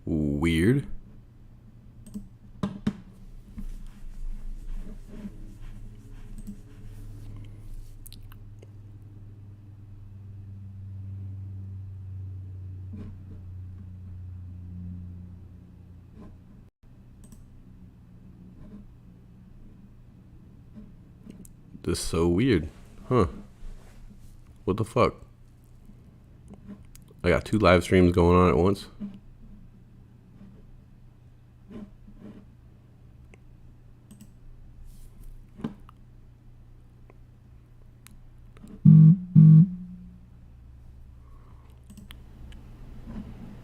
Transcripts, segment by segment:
Weird. This is so weird. Huh. What the fuck? I got 2 live streams going on at once.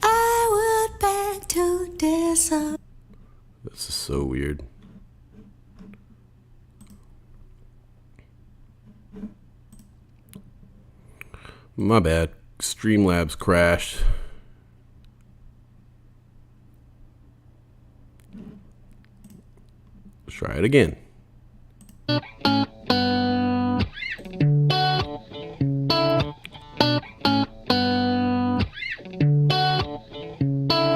I would beg to differ. This is so weird. My bad. Streamlabs crashed. Let's try it again.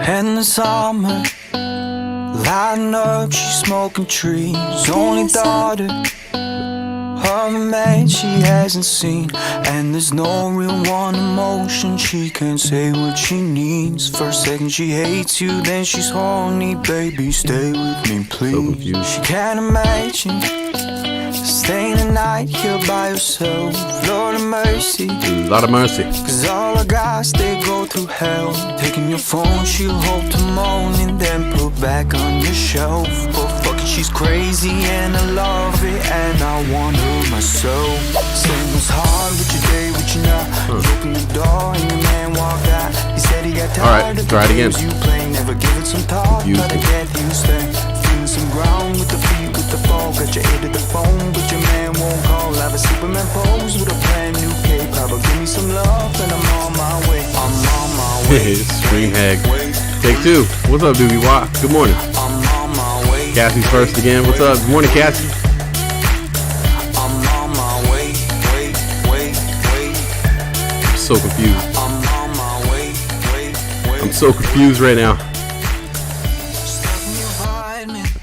In the summer, lighting up, she's smoking trees. Only daughter of a man she hasn't seen, and there's no real one emotion. She can't say what she needs. First second she hates you, then she's horny. Baby, stay with me, please. She can't imagine staying the night here by herself. Lord of mercy, Lord of mercy. cause all the guys, they go through hell. Taking your phone, she'll hope to moan and then put back on your shelf. But fuck it, she's crazy and I love it, and I want her myself. Same was hard with your day, with your night. You opened the door and your man walked out. He said he got tired of the try it again. games you play. Never give it some thought, but I get used to feeling some ground with the feet, with the fall. Got your ear to the phone, but your man won't call. I have a Superman pose with a brand new cape. Papa, give me some love and I'm on my way. I'm on my way. Scream hag. Take 2. What's up, Doobie Wop? Good morning. I'm on my way. Cassie's first again. What's up? Good morning, Cassie. I'm on my way. I'm so confused. I'm on my way. I'm so confused right now.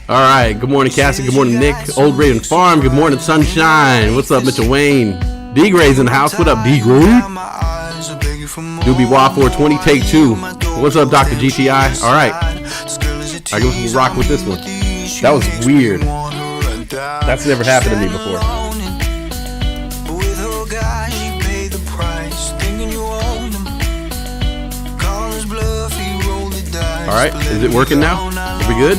All right. Good morning, Cassie. Good morning, Nick. Old Raven Farm. Good morning, Sunshine. What's up, Mitchell Wayne? D-Gray's in the house. What up, D-Gray? Doobie Wop 420. Take 2. What's up, Dr. GTI? All right. I guess we'll rock with this one. That was weird. That's never happened to me before. All right. Is it working now? Are we good?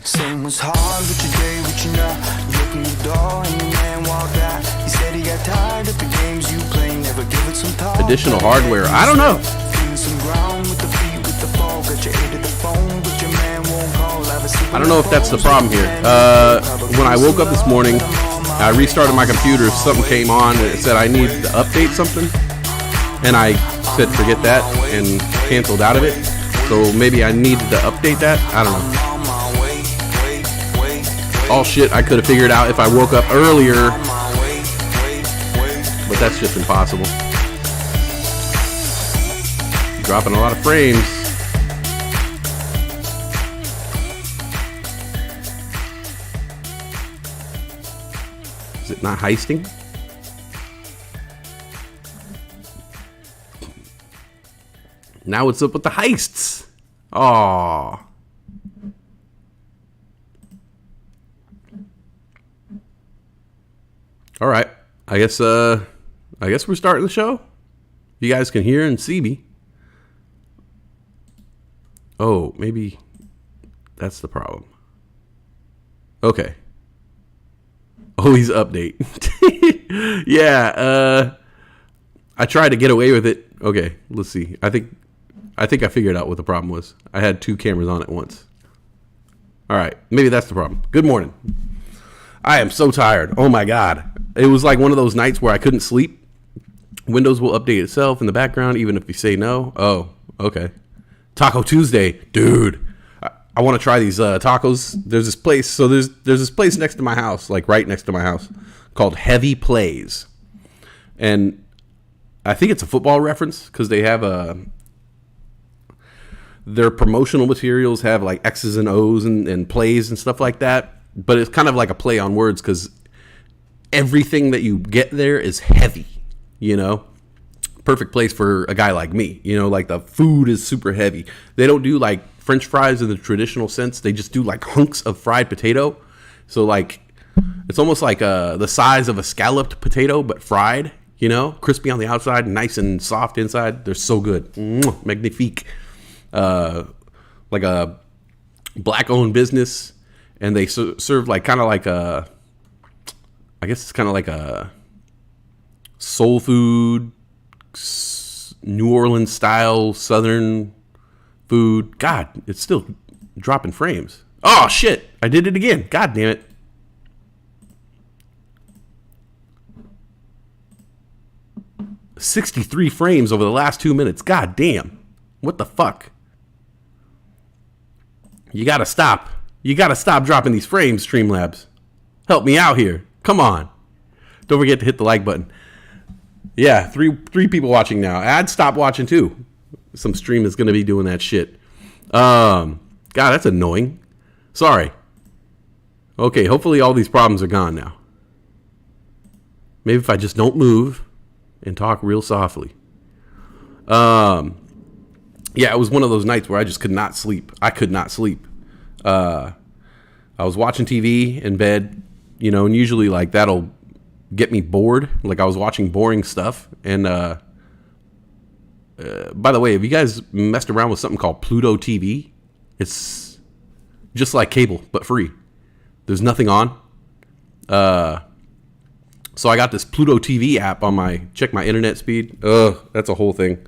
Same was hard with your day, with your night. You opened the door and your man walked out. He said he got tired of the games you play. Never give it some thought. Additional hardware. I don't know. I don't know if that's the problem here. When I woke up this morning, I restarted my computer. Something came on and it said I need to update something. And I said forget that and canceled out of it. So maybe I needed to update that. I don't know. All shit I could have figured out if I woke up earlier. But that's just impossible. Dropping a lot of frames. Is it not heisting? Now what's up with the heists? Aww. All right. I guess we're starting the show. You guys can hear and see me. Oh, maybe that's the problem. Okay. Always update. Yeah, I tried to get away with it. Okay, let's see. I think I figured out what the problem was. I had 2 cameras on at once. All right, maybe that's the problem. Good morning. I am so tired. Oh my God. It was like one of those nights where I couldn't sleep. Windows will update itself in the background, even if you say no. Oh, okay. Taco Tuesday. Dude, I want to try these tacos. There's this place. So there's this place next to my house, like right next to my house, called Heavy Plays. And I think it's a football reference because they have their promotional materials have like X's and O's and plays and stuff like that. But it's kind of like a play on words because everything that you get there is heavy, you know? Perfect place for a guy like me, you know, like the food is super heavy. They don't do like French fries in the traditional sense. They just do like hunks of fried potato. So like, it's almost like the size of a scalloped potato, but fried, you know, crispy on the outside, nice and soft inside. They're so good. Magnifique. Like a black owned business. And they serve like kind of like I guess it's kind of like a soul food, New Orleans style, Southern food. God, it's still dropping frames. Oh shit, I did it again. God damn it. $63 frames over the last 2 minutes. God damn. What the fuck? You gotta stop. You gotta stop dropping these frames, Streamlabs. Help me out here. Come on. Don't forget to hit the like button. Yeah, three people watching now. I'd stop watching too. Some stream is gonna be doing that shit. God, that's annoying. Sorry. Okay, hopefully all these problems are gone now. Maybe if I just don't move and talk real softly. Yeah, it was one of those nights where I just could not sleep. I could not sleep. I was watching TV in bed, you know, and usually like that'll get me bored. Like I was watching boring stuff. And by the way, have you guys messed around with something called Pluto TV? It's just like cable, but free. There's nothing on. So I got this Pluto TV app on check my internet speed. That's a whole thing.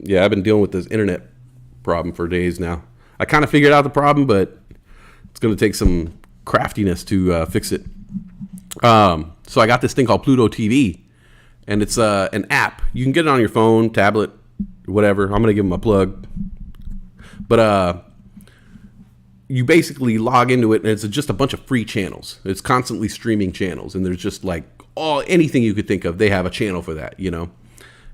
Yeah, I've been dealing with this internet problem for days now. I kind of figured out the problem, but it's going to take some craftiness to fix it. So I got this thing called Pluto TV, and it's an app. You can get it on your phone, tablet, whatever. I'm going to give them a plug. But you basically log into it, and it's just a bunch of free channels. It's constantly streaming channels, and there's just like anything you could think of. They have a channel for that, you know.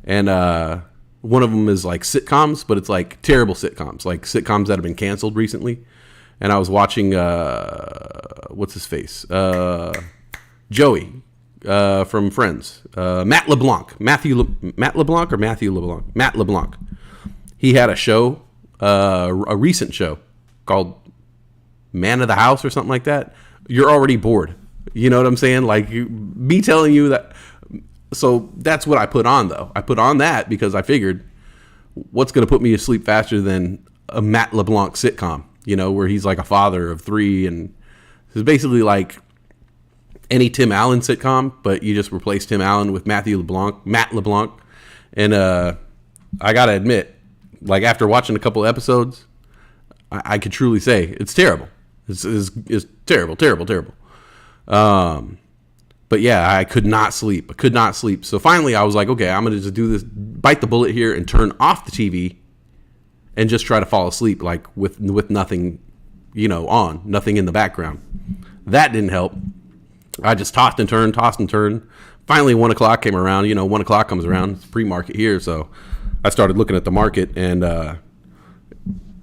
And one of them is like sitcoms, but it's like terrible sitcoms, like sitcoms that have been canceled recently. And I was watching what's his face, Joey from Friends, Matt LeBlanc, Matt LeBlanc. He had a show, a recent show called Man of the House or something like that. You're already bored. You know what I'm saying? Like me telling you that. So that's what I put on though. I put on that because I figured what's going to put me to sleep faster than a Matt LeBlanc sitcom, you know, where he's like a father of three. And it's basically like any Tim Allen sitcom, but you just replace Tim Allen with Matt LeBlanc. And I got to admit, like after watching a couple episodes, I could truly say it's terrible. It's terrible. But yeah, I could not sleep. So finally I was like, okay, I'm going to just do this, bite the bullet here and turn off the TV and just try to fall asleep, like with nothing, you know, on, nothing in the background. That didn't help. I just tossed and turned. Finally, 1 o'clock came around. You know, 1 o'clock comes around. It's pre-market here. So I started looking at the market and I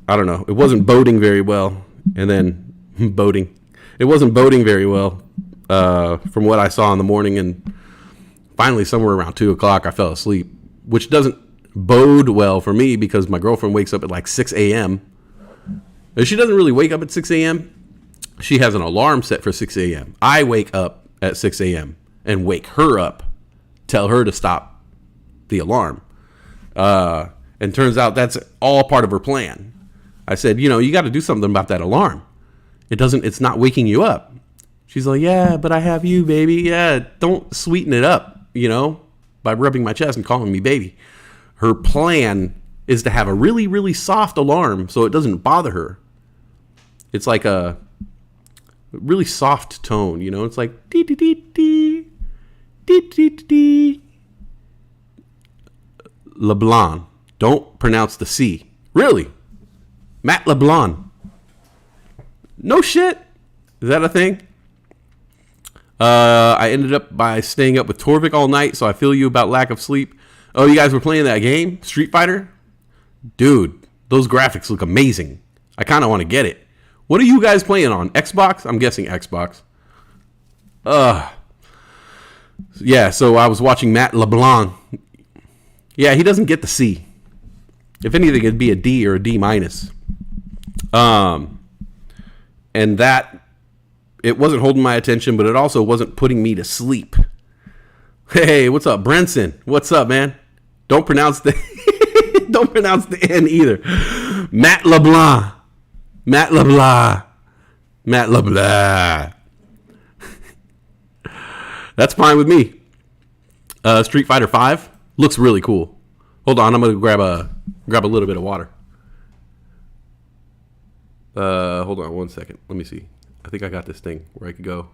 don't know. It wasn't boding very well. And then it wasn't boding very well. From what I saw in the morning, and finally somewhere around 2 o'clock I fell asleep, which doesn't bode well for me because my girlfriend wakes up at like 6 a.m. And she doesn't really wake up at 6 a.m. She has an alarm set for 6 a.m. I wake up at 6 a.m. and wake her up, tell her to stop the alarm. And turns out that's all part of her plan. I said, you know, you got to do something about that alarm. It's not waking you up. She's like, yeah, but I have you, baby. Yeah, don't sweeten it up, you know, by rubbing my chest and calling me baby. Her plan is to have a really, really soft alarm so it doesn't bother her. It's like a really soft tone, you know. It's like, dee, dee, dee, dee, dee, dee, dee. LeBlanc. Don't pronounce the C. Really? Matt LeBlanc. No shit. Is that a thing? I ended up by staying up with Torvik all night, so I feel you about lack of sleep. Oh, you guys were playing that game, Street Fighter? Dude, those graphics look amazing. I kind of want to get it. What are you guys playing on? Xbox? I'm guessing Xbox. Yeah, so I was watching Matt LeBlanc. Yeah, he doesn't get the C. If anything, it'd be a D or a D minus. And that, it wasn't holding my attention, but it also wasn't putting me to sleep. Hey, what's up, Brenson? What's up, man? Don't pronounce the don't pronounce the N either. Matt LeBlanc. Matt LeBlanc. Matt LeBlanc. That's fine with me. Street Fighter 5 looks really cool. Hold on, I'm gonna grab a little bit of water. Hold on 1 second. Let me see. I think I got this thing where I could go.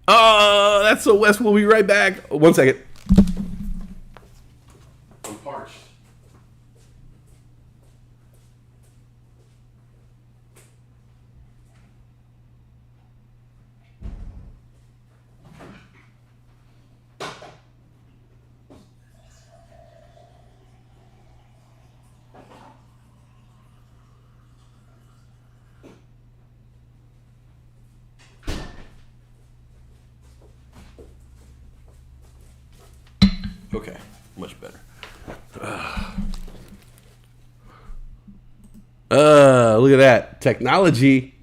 Oh, that's so West. We'll be right back. 1 second. I'm parched. Okay, much better. Look at that technology.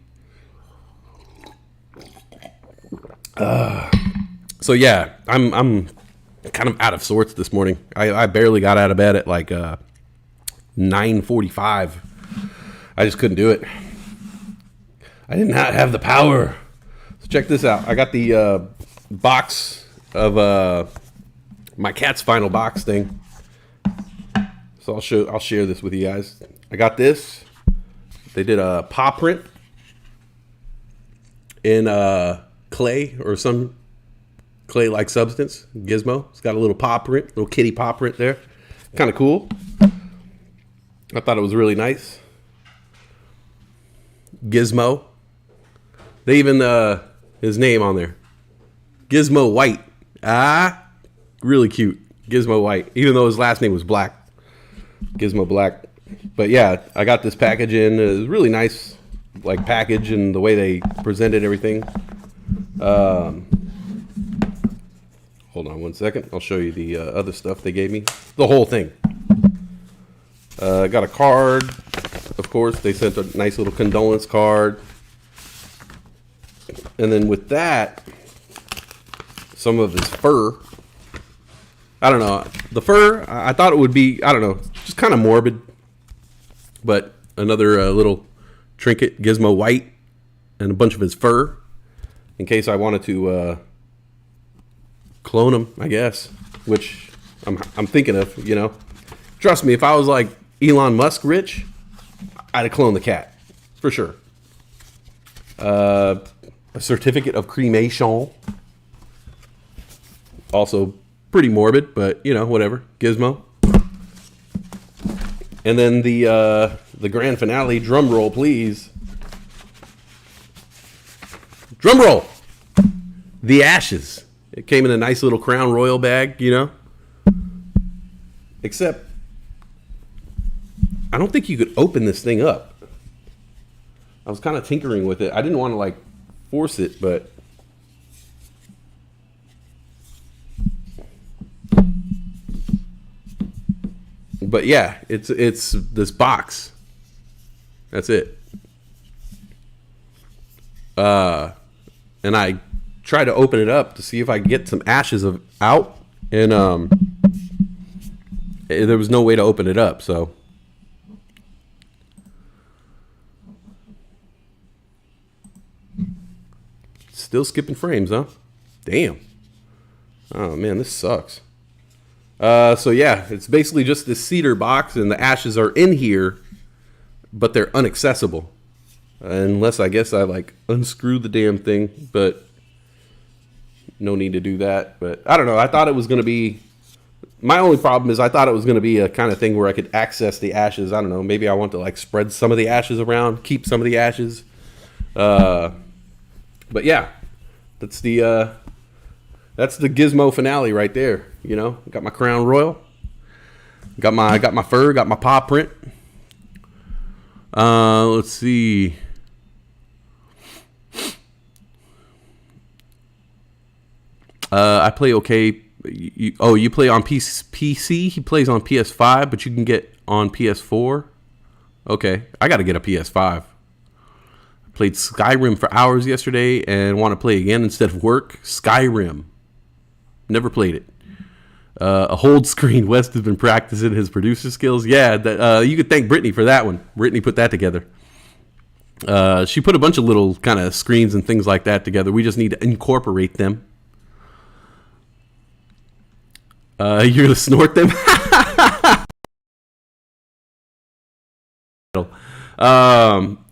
So yeah, I'm kind of out of sorts this morning. I barely got out of bed at like 9:45. I just couldn't do it. I did not have the power. So check this out. I got the box of my cat's final box thing. So I'll share this with you guys. I got this. They did a paw print in clay or some clay-like substance. Gizmo. It's got a little paw print, little kitty paw print there. Kind of cool. I thought it was really nice. Gizmo. They even his name on there. Gizmo White. Really cute. Gizmo White. Even though his last name was Black. Gizmo Black. But yeah, I got this package in. It was really nice, like, package and the way they presented everything. Hold on 1 second. I'll show you the other stuff they gave me. The whole thing. Got a card. Of course, they sent a nice little condolence card. And then with that, some of his fur. I don't know. The fur, I thought it would be, I don't know, just kind of morbid. But another little trinket, Gizmo White, and a bunch of his fur. In case I wanted to clone him, I guess. Which I'm thinking of, you know. Trust me, if I was like Elon Musk rich, I'd have cloned the cat. For sure. A certificate of cremation. Also pretty morbid, but you know, whatever. Gizmo. And then the grand finale, drum roll, please. Drum roll. The Ashes. It came in a nice little Crown Royal bag, you know. Except, I don't think you could open this thing up. I was kind of tinkering with it. I didn't want to like force it, but yeah, it's this box. That's it. And I tried to open it up to see if I could get some ashes out, and there was no way to open it up. So still skipping frames, huh? Damn. Oh man, this sucks. So yeah, it's basically just this cedar box, and the ashes are in here, but they're inaccessible. Unless I guess I like unscrew the damn thing, but no need to do that. But I don't know. I thought it was going to be, my only problem is I thought it was going to be a kind of thing where I could access the ashes. I don't know. Maybe I want to like spread some of the ashes around, keep some of the ashes. But yeah, That's the Gizmo finale right there. You know, got my Crown Royal, got my fur, got my paw print. Let's see. I play okay. You play on PC? He plays on PS5, but you can get on PS4. Okay, I got to get a PS5. Played Skyrim for hours yesterday and want to play again instead of work. Skyrim. Never played it. A hold screen. West has been practicing his producer skills. Yeah, you could thank Brittany for that one. Brittany put that together. She put a bunch of little kind of screens and things like that together. We just need to incorporate them. You're going to snort them?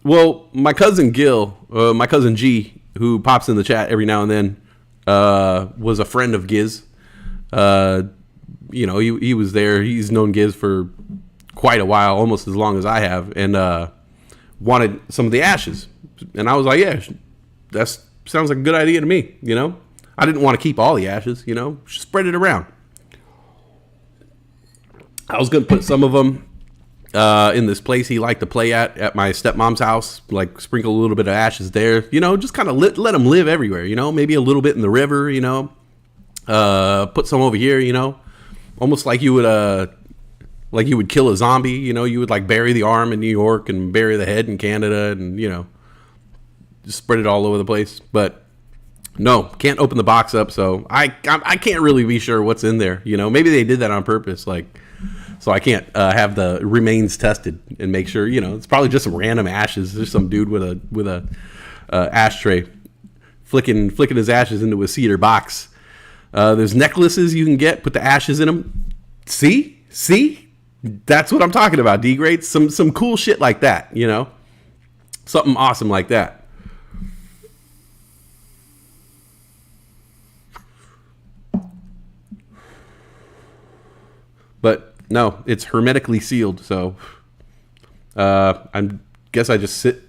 Well, my cousin Gil, my cousin G, who pops in the chat every now and then, was a friend of Giz. You know, he was there. He's known Giz for quite a while, almost as long as I have, and wanted some of the ashes. And I was like, yeah, that sounds like a good idea to me, you know? I didn't want to keep all the ashes, you know? Just spread it around. I was going to put some of them in this place he liked to play at my stepmom's house, like sprinkle a little bit of ashes there, you know, just kind of let them live everywhere, you know, maybe a little bit in the river, you know, put some over here, you know, almost like you would kill a zombie, you know, you would like bury the arm in New York and bury the head in Canada and, you know, just spread it all over the place. But no, can't open the box up. So I can't really be sure what's in there. You know, maybe they did that on purpose. Like, so I can't have the remains tested and make sure, you know, it's probably just some random ashes. There's some dude with a ashtray flicking his ashes into a cedar box. There's necklaces you can get, put the ashes in them. See, that's what I'm talking about. D-grade, some cool shit like that, you know, something awesome like that. But no, it's hermetically sealed, so I guess I just sit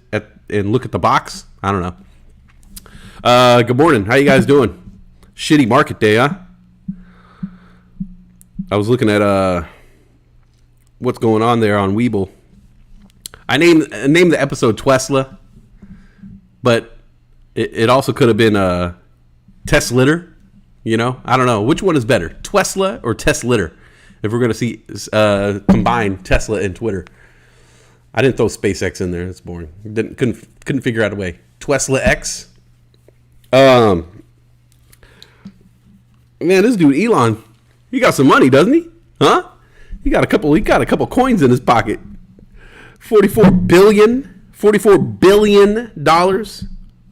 and look at the box. I don't know. Good morning. How you guys doing? Shitty market day, huh? I was looking at what's going on there on Weeble. I named the episode Twesla, but it also could have been Teslitter. You know, I don't know which one is better, Twesla or Teslitter. If we're going to see combine Tesla and Twitter. I didn't throw SpaceX in there. It's boring. Couldn't figure out a way. Twesla X. Man, this dude Elon, he got some money, doesn't he? Huh? He got a couple coins in his pocket. $44 billion dollars.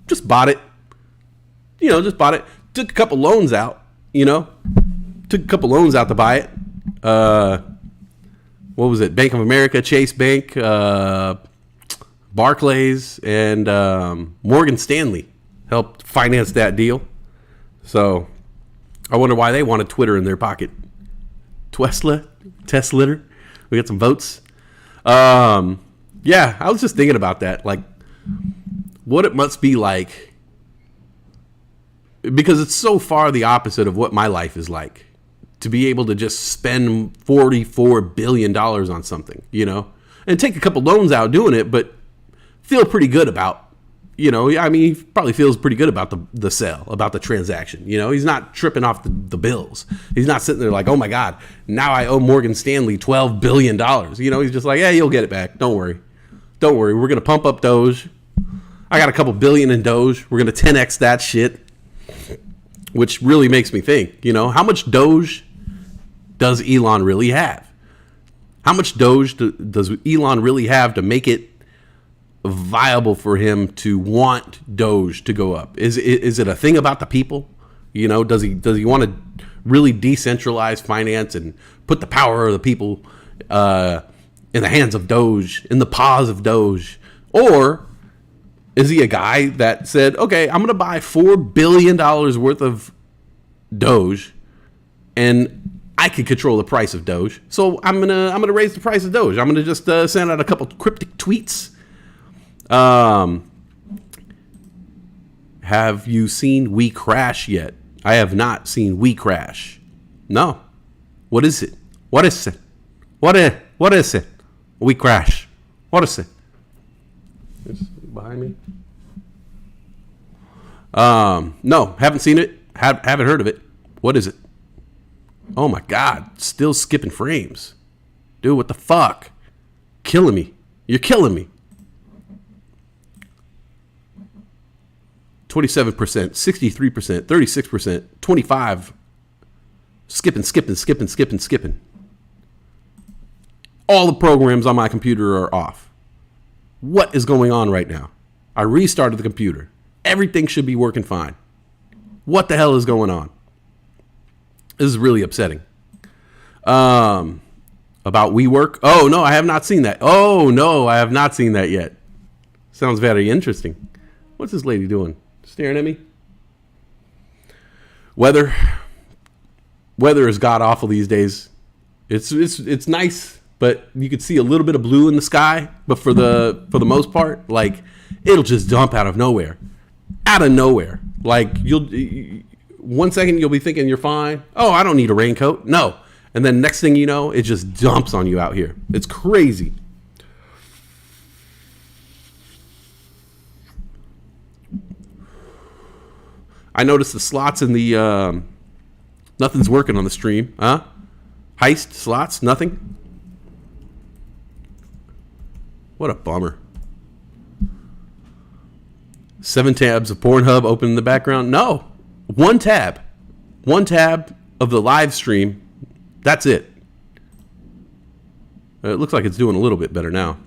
Just bought it. You know, just bought it. Took a couple loans out, you know. Took a couple loans out to buy it. What was it? Bank of America, Chase Bank, Barclays, and Morgan Stanley helped finance that deal. So I wonder why they wanted Twitter in their pocket. Teslitter. We got some votes. Yeah, I was just thinking about that. Like, what it must be like. Because it's so far the opposite of what my life is like. To be able to just spend $44 billion on something, you know, and take a couple loans out doing it, but feel pretty good about, you know, I mean, he probably feels pretty good about the sale, about the transaction. You know, he's not tripping off the bills. He's not sitting there like, oh my God, now I owe Morgan Stanley $12 billion. You know, he's just like, yeah, you'll get it back. Don't worry. We're going to pump up Doge. I got a couple billion in Doge. We're going to 10X that shit, which really makes me think, you know, how much Doge does Elon really have? How much Doge does Elon really have to make it viable for him to want Doge to go up? Is it a thing about the people? You know, does he want to really decentralize finance and put the power of the people in the hands of Doge, in the paws of Doge? Or is he a guy that said, okay, I'm going to buy $4 billion worth of Doge and I can control the price of Doge, so I'm gonna raise the price of Doge. I'm gonna just send out a couple cryptic tweets. Have have you seen We Crash yet? I have not seen We Crash. No. What is it? What is it? What is it? We Crash. What is it? It's behind me. No, haven't seen it. Haven't heard of it. What is it? Oh my God, still skipping frames. Dude, what the fuck? Killing me. You're killing me. 27%, 63%, 36%, 25%. Skipping. All the programs on my computer are off. What is going on right now? I restarted the computer. Everything should be working fine. What the hell is going on? This is really upsetting. About WeWork. Oh, no, I have not seen that. Oh, no, I have not seen that yet. Sounds very interesting. What's this lady doing? Staring at me? Weather is god awful these days. It's nice, but you could see a little bit of blue in the sky. But for the most part, like, it'll just dump out of nowhere. Out of nowhere. Like, you'll 1 second you'll be thinking you're fine. Oh, I don't need a raincoat. No. And then next thing you know, it just dumps on you out here. It's crazy. I noticed the slots in the nothing's working on the stream. Huh? Heist slots, nothing. What a bummer. 7 tabs of Pornhub open in the background. No. One tab of the live stream. That's it. It looks like it's doing a little bit better now.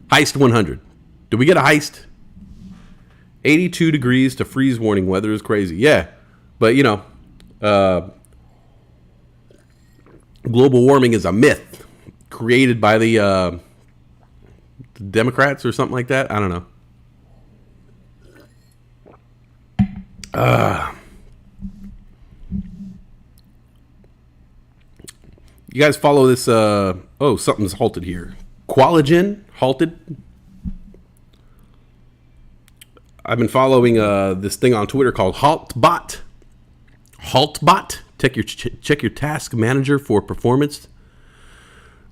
Heist 100. Did we get a heist? 82 degrees to freeze warning. Weather is crazy. Yeah. But, you know, global warming is a myth created by the Democrats or something like that. I don't know. You guys follow this? Oh, something's halted here. Qualigen halted. I've been following this thing on Twitter called HaltBot. HaltBot. Check your task manager for performance.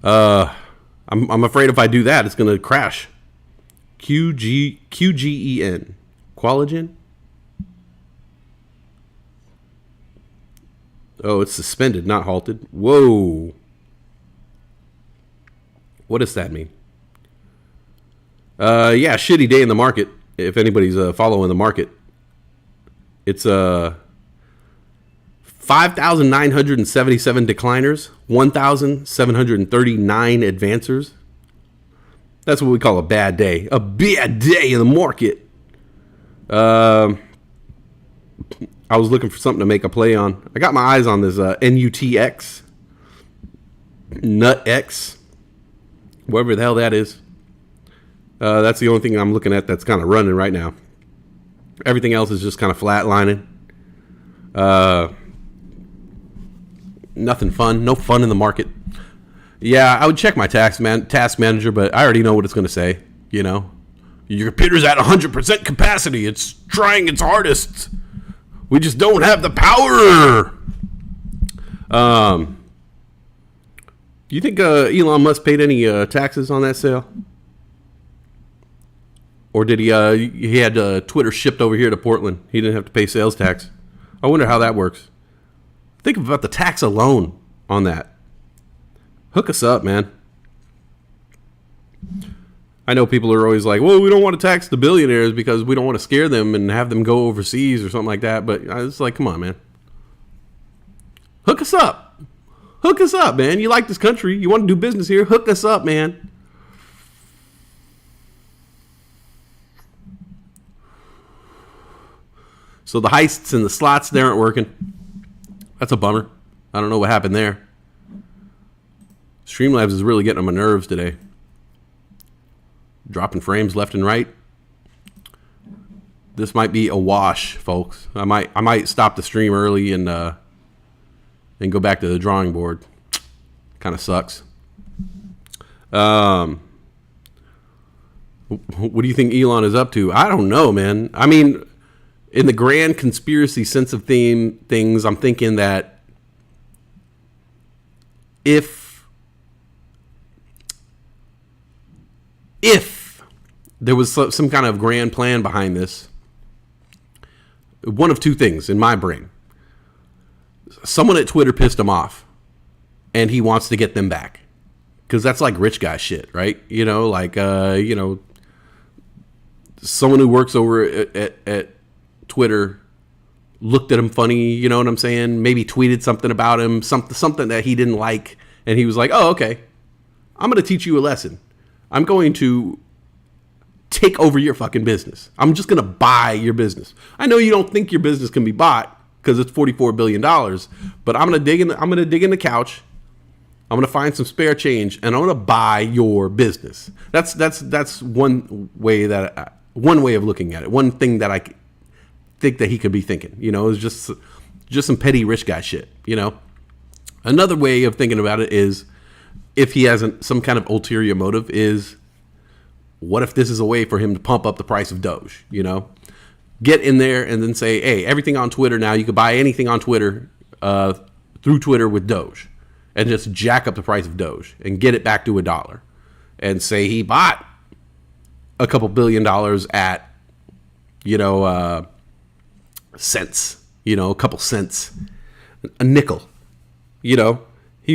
I'm afraid if I do that, it's going to crash. QGEN. Qualigen. Oh, it's suspended, not halted. Whoa. What does that mean? Yeah, shitty day in the market. If anybody's following the market. It's 5,977 decliners, 1,739 advancers. That's what we call a bad day. A bad day in the market. I was looking for something to make a play on. I got my eyes on this NUTX. NutX. Whatever the hell that is. That's the only thing I'm looking at that's kind of running right now. Everything else is just kind of flatlining. Nothing fun. No fun in the market. Yeah, I would check my task manager, but I already know what it's going to say. You know, your computer's at 100% capacity. It's trying its hardest. We just don't have the power. Do you think Elon Musk paid any taxes on that sale? Or did he had Twitter shipped over here to Portland? He didn't have to pay sales tax. I wonder how that works. Think about the tax alone on that. Hook us up, man. I know people are always like, well, we don't want to tax the billionaires because we don't want to scare them and have them go overseas or something like that. But it's like, come on, man. Hook us up. Hook us up, man. You like this country. You want to do business here. Hook us up, man. So the heists and the slots, they aren't working. That's a bummer. I don't know what happened there. Streamlabs is really getting on my nerves today. Dropping frames left and right. This might be a wash, folks. I might stop the stream early and go back to the drawing board. Kind of sucks. What do you think Elon is up to? I don't know, man. I mean, in the grand conspiracy sense of things, I'm thinking that if there was some kind of grand plan behind this, one of two things in my brain. Someone at Twitter pissed him off, and he wants to get them back. Because that's like rich guy shit, right? Someone who works over at Twitter looked at him funny, you know what I'm saying? Maybe tweeted something about him, something that he didn't like, and he was like, oh, okay, I'm going to teach you a lesson. I'm going to take over your fucking business. I'm just going to buy your business. I know you don't think your business can be bought because it's $44 billion, but I'm going to dig in the couch. I'm going to find some spare change, and I'm going to buy your business. That's one way of looking at it. One thing that I think that he could be thinking, is just some petty rich guy shit, Another way of thinking about it is, if he has some kind of ulterior motive, is what if this is a way for him to pump up the price of Doge, Get in there and then say, hey, everything on Twitter now, you can buy anything on Twitter through Twitter with Doge, and just jack up the price of Doge and get it back to $1, and say he bought a couple $1 billion at, cents, a couple cents, a nickel, he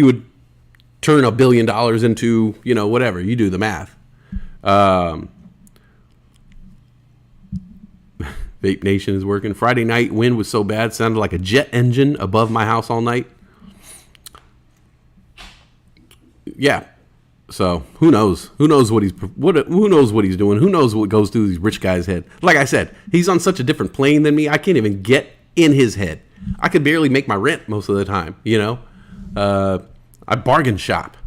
would turn $1 billion into, whatever. You do the math. Vape Nation is working. Friday night wind was so bad, sounded like a jet engine above my house all night. Yeah. So who knows? Who knows what he's doing? Who knows what goes through these rich guys' head? Like I said, he's on such a different plane than me. I can't even get in his head. I could barely make my rent most of the time. I bargain shop.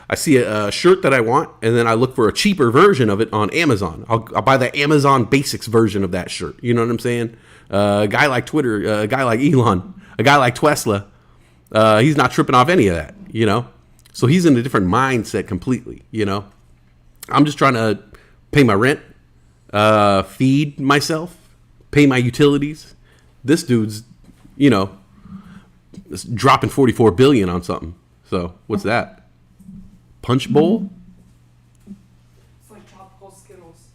I see a shirt that I want, and then I look for a cheaper version of it on Amazon. I'll buy the Amazon Basics version of that shirt. You know what I'm saying? A guy like Twitter, a guy like Elon, a guy like Twesla, he's not tripping off any of that, So he's in a different mindset completely, I'm just trying to pay my rent, feed myself, pay my utilities. This dude's, dropping $44 billion on something. So what's that? Punch bowl? It's like tropical Skittles.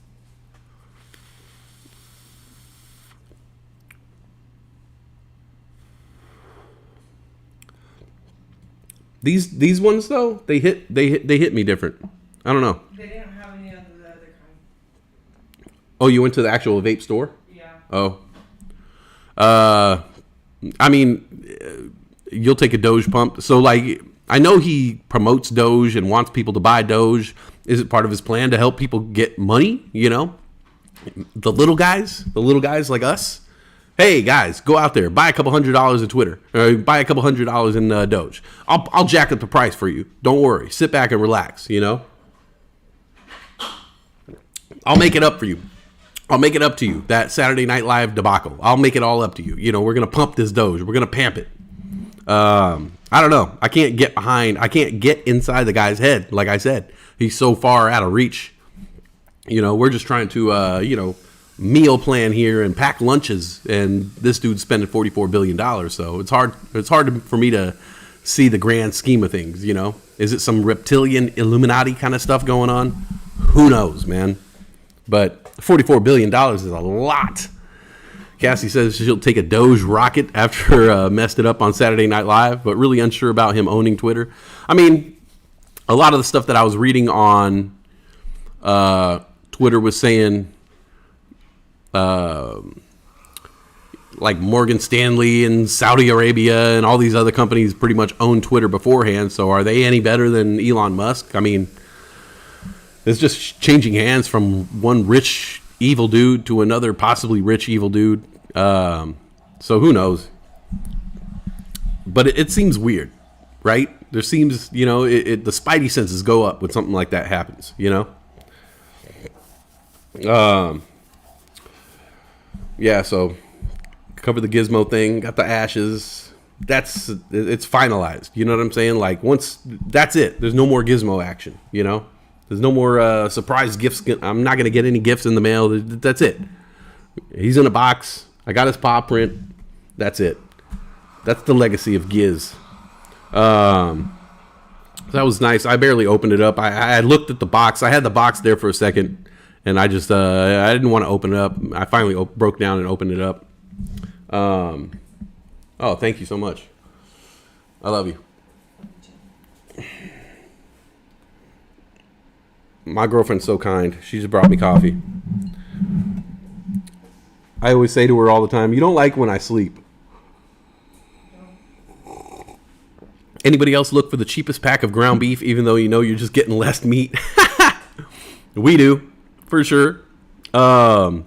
These ones though, they hit me different. I don't know. They didn't have any of the other kind. Oh, you went to the actual vape store? Yeah. Oh. I mean, you'll take a Doge pump. So like, I know he promotes Doge and wants people to buy Doge. Is it part of his plan to help people get money? The little guys like us. Hey guys, go out there, buy a couple $100 in Twitter, or buy a couple $100 in Doge. I'll jack up the price for you. Don't worry, sit back and relax. I'll make it up for you. I'll make it up to you. That Saturday Night Live debacle. I'll make it all up to you. We're gonna pump this Doge. We're gonna pamp it. I don't know. I can't get inside the guy's head. Like I said, he's so far out of reach. We're just trying to, meal plan here and pack lunches, and this dude's spending $44 billion. So it's hard for me to see the grand scheme of things. Is it some reptilian Illuminati kind of stuff going on? Who knows, man? But $44 billion is a lot. Cassie says she'll take a Doge rocket after messed it up on Saturday Night Live, but really unsure about him owning Twitter. I mean, a lot of the stuff that I was reading on Twitter was saying like Morgan Stanley and Saudi Arabia and all these other companies pretty much own Twitter beforehand. So are they any better than Elon Musk? I mean, it's just changing hands from one rich evil dude to another possibly rich evil dude. So who knows? But it seems weird, right? There seems, the spidey senses go up when something like that happens, Yeah, so cover the gizmo thing, got the ashes. It's finalized. You know what I'm saying? Like once that's it, there's no more gizmo action, There's no more surprise gifts. I'm not going to get any gifts in the mail. That's it. He's in a box. I got his paw print. That's it. That's the legacy of Giz. That was nice. I barely opened it up. I looked at the box. I had the box there for a second, and I just I didn't want to open it up. I finally broke down and opened it up. Oh, thank you so much. I love you. My girlfriend's so kind. She just brought me coffee. I always say to her all the time, you don't like when I sleep. Anybody else look for the cheapest pack of ground beef, even though you know you're just getting less meat? We do, for sure. Ground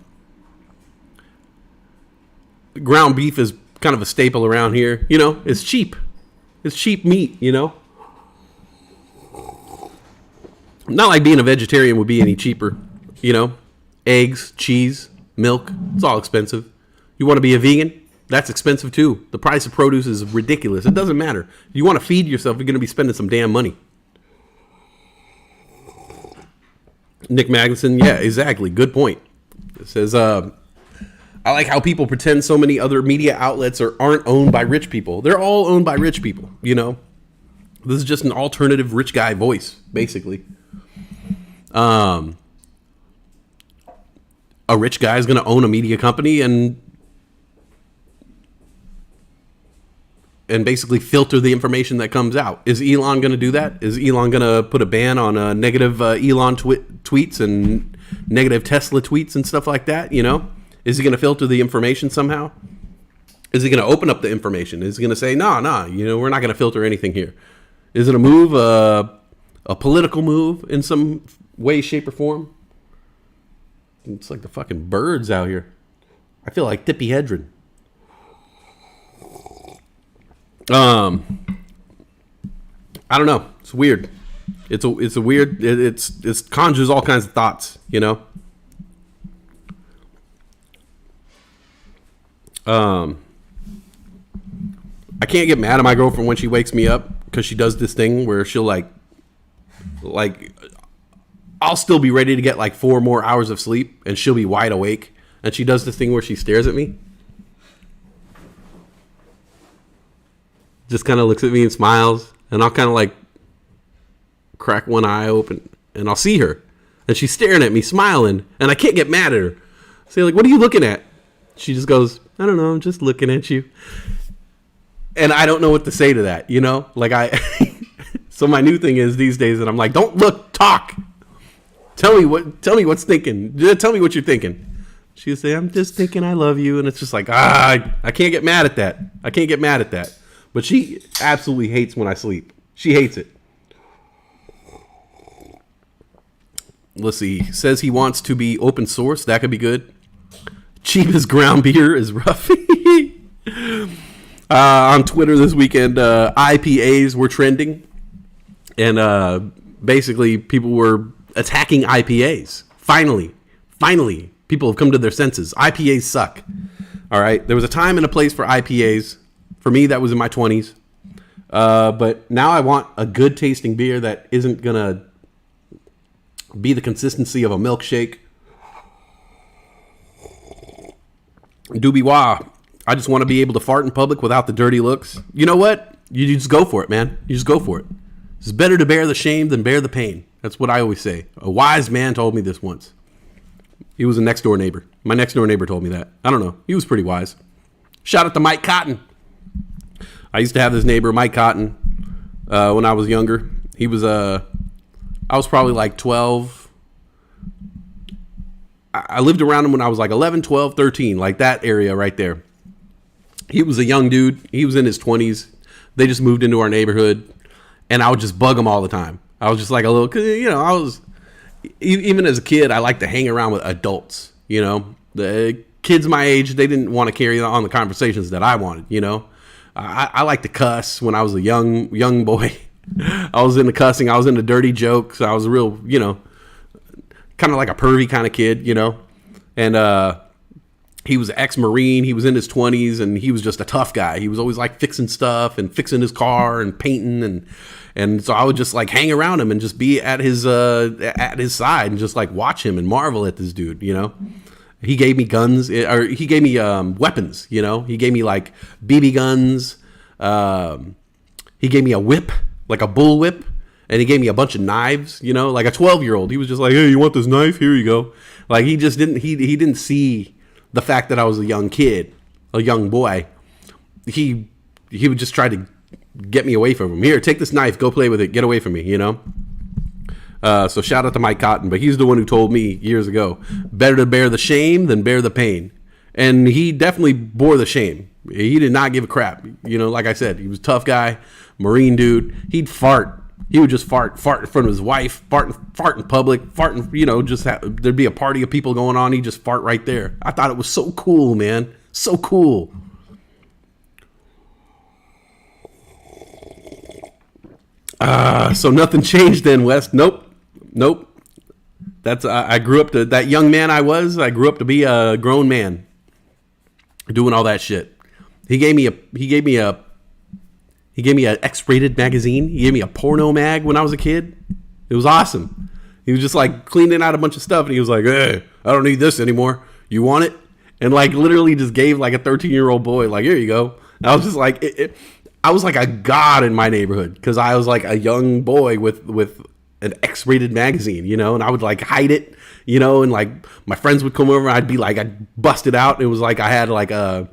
beef is kind of a staple around here. You know, it's cheap. It's cheap meat, you know. Not like being a vegetarian would be any cheaper, you know. Eggs, cheese, milk, it's all expensive. You want to be a vegan? That's expensive too. The price of produce is ridiculous. It doesn't matter. If you want to feed yourself, you're going to be spending some damn money. Nick Magnuson, yeah, exactly. Good point. It says, I like how people pretend so many other media outlets aren't owned by rich people. They're all owned by rich people, you know. This is just an alternative rich guy voice, basically. A rich guy is going to own a media company and basically filter the information that comes out. Is Elon going to do that? Is Elon going to put a ban on negative Elon tweets and negative Tesla tweets and stuff like that? You know, is he going to filter the information somehow? Is he going to open up the information? Is he going to say, no, you know, we're not going to filter anything here? Is it a move, a political move in some way, shape, or form? It's like the fucking birds out here. I feel like Tippi Hedren. I don't know. It's weird. It's a weird. It conjures all kinds of thoughts. You know. I can't get mad at my girlfriend when she wakes me up because she does this thing where she'll like I'll still be ready to get like 4 more hours of sleep and she'll be wide awake, and she does this thing where she stares at me, just kind of looks at me and smiles, and I'll kind of like crack one eye open and I'll see her and she's staring at me smiling, and I can't get mad at her. Say like, what are you looking at? She just goes, I don't know, I'm just looking at you. And I don't know what to say to that, you know? Like so my new thing is these days that I'm like, don't look, talk. Tell me what's thinking. Tell me what you're thinking. She'll say, I'm just thinking I love you. And it's just like, I can't get mad at that. I can't get mad at that. But she absolutely hates when I sleep. She hates it. Let's see. Says he wants to be open source. That could be good. Cheapest ground beer is rough. On Twitter this weekend, IPAs were trending. And basically people were attacking IPAs. Finally, people have come to their senses. IPAs suck. All right. There was a time and a place for IPAs. For me, that was in my 20s. But now I want a good tasting beer that isn't going to be the consistency of a milkshake. Doobie wah. I just want to be able to fart in public without the dirty looks. You know what? You just go for it, man. You just go for it. It's better to bear the shame than bear the pain. That's what I always say. A wise man told me this once. He was a next door neighbor. My next door neighbor told me that. I don't know. He was pretty wise. Shout out to Mike Cotton. I used to have this neighbor, Mike Cotton, when I was younger. He was I was probably like 12. I lived around him when I was like 11, 12, 13, like that area right there. He was a young dude. He was in his 20s. They just moved into our neighborhood, and I would just bug him all the time. I was just like a little, you know, I was, even as a kid, I liked to hang around with adults, you know. The kids my age, they didn't want to carry on the conversations that I wanted, you know. I like to cuss when I was a young boy. I was into cussing. I was into dirty jokes. I was a real, you know, kind of like a pervy kind of kid, you know. And he was ex-Marine. He was in his 20s, and he was just a tough guy. He was always like fixing stuff and fixing his car and painting, and so I would just like hang around him and just be at his side and just like watch him and marvel at this dude, you know. He gave me guns, or he gave me weapons. You know, he gave me like BB guns. He gave me a whip, like a bull whip, and he gave me a bunch of knives. You know, like a 12-year-old. He was just like, "Hey, you want this knife? Here you go." Like he just didn't. He didn't see the fact that I was a young kid, a young boy. He would just try to get me away from him. Here, take this knife. Go play with it. Get away from me. You know. So shout out to Mike Cotton, but he's the one who told me years ago, better to bear the shame than bear the pain. And he definitely bore the shame. He did not give a crap. You know, like I said, he was a tough guy, Marine dude. He'd fart. He would just fart in front of his wife, fart in public, you know, there'd be a party of people going on. He'd just fart right there. I thought it was so cool, man. So cool. So nothing changed then, Wes. Nope. That's I grew up to that young man I grew up to be a grown man doing all that shit. He gave me an X-rated magazine. He gave me a porno mag when I was a kid. It was awesome. He was just like cleaning out a bunch of stuff, and he was like, "Hey, I don't need this anymore. You want it?" And like literally just gave like a 13-year-old boy, like, "Here you go." And I was just like, I was like a god in my neighborhood because I was like a young boy with an X-rated magazine, you know, and I would like hide it, you know, and like my friends would come over, I'd bust it out. It was like I had like a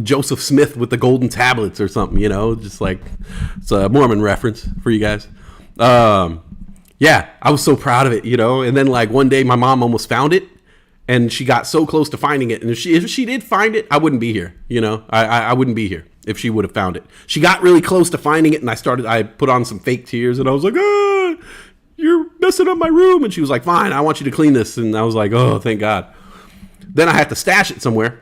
Joseph Smith with the golden tablets or something, you know, just like it's a Mormon reference for you guys. Yeah, I was so proud of it, you know, and then like one day my mom almost found it. And she got so close to finding it. And if she did find it, I wouldn't be here. You know, I wouldn't be here if she would have found it. She got really close to finding it. And I put on some fake tears. And I was like, you're messing up my room. And she was like, fine, I want you to clean this. And I was like, oh, thank God. Then I had to stash it somewhere.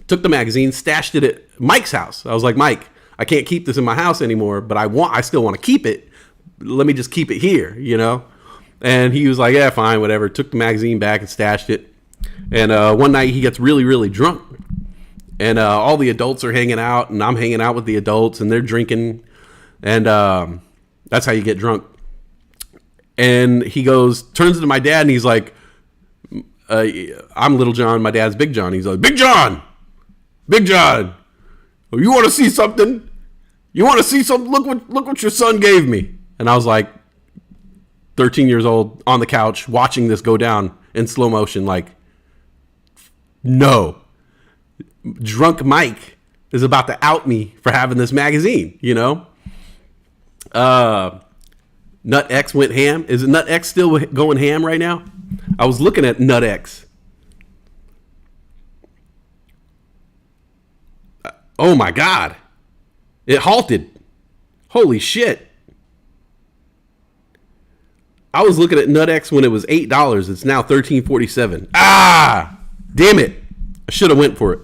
Took the magazine, stashed it at Mike's house. I was like, Mike, I can't keep this in my house anymore. But I still want to keep it. Let me just keep it here, you know. And he was like, yeah, fine, whatever. Took the magazine back and stashed it. And one night he gets really, really drunk. And all the adults are hanging out. And I'm hanging out with the adults. And they're drinking. And that's how you get drunk. And he turns to my dad. And he's like, I'm Little John. My dad's Big John. He's like, Big John. Oh, you want to see something? Look what your son gave me. And I was like, 13 years old on the couch watching this go down in slow motion. Like, no. Drunk Mike is about to out me for having this magazine, you know? Nut X went ham. Is Nut X still going ham right now? I was looking at Nut X. Oh my God. It halted. Holy shit. I was looking at Nut X when it was $8. It's now $13.47. Ah, damn it! I should have went for it.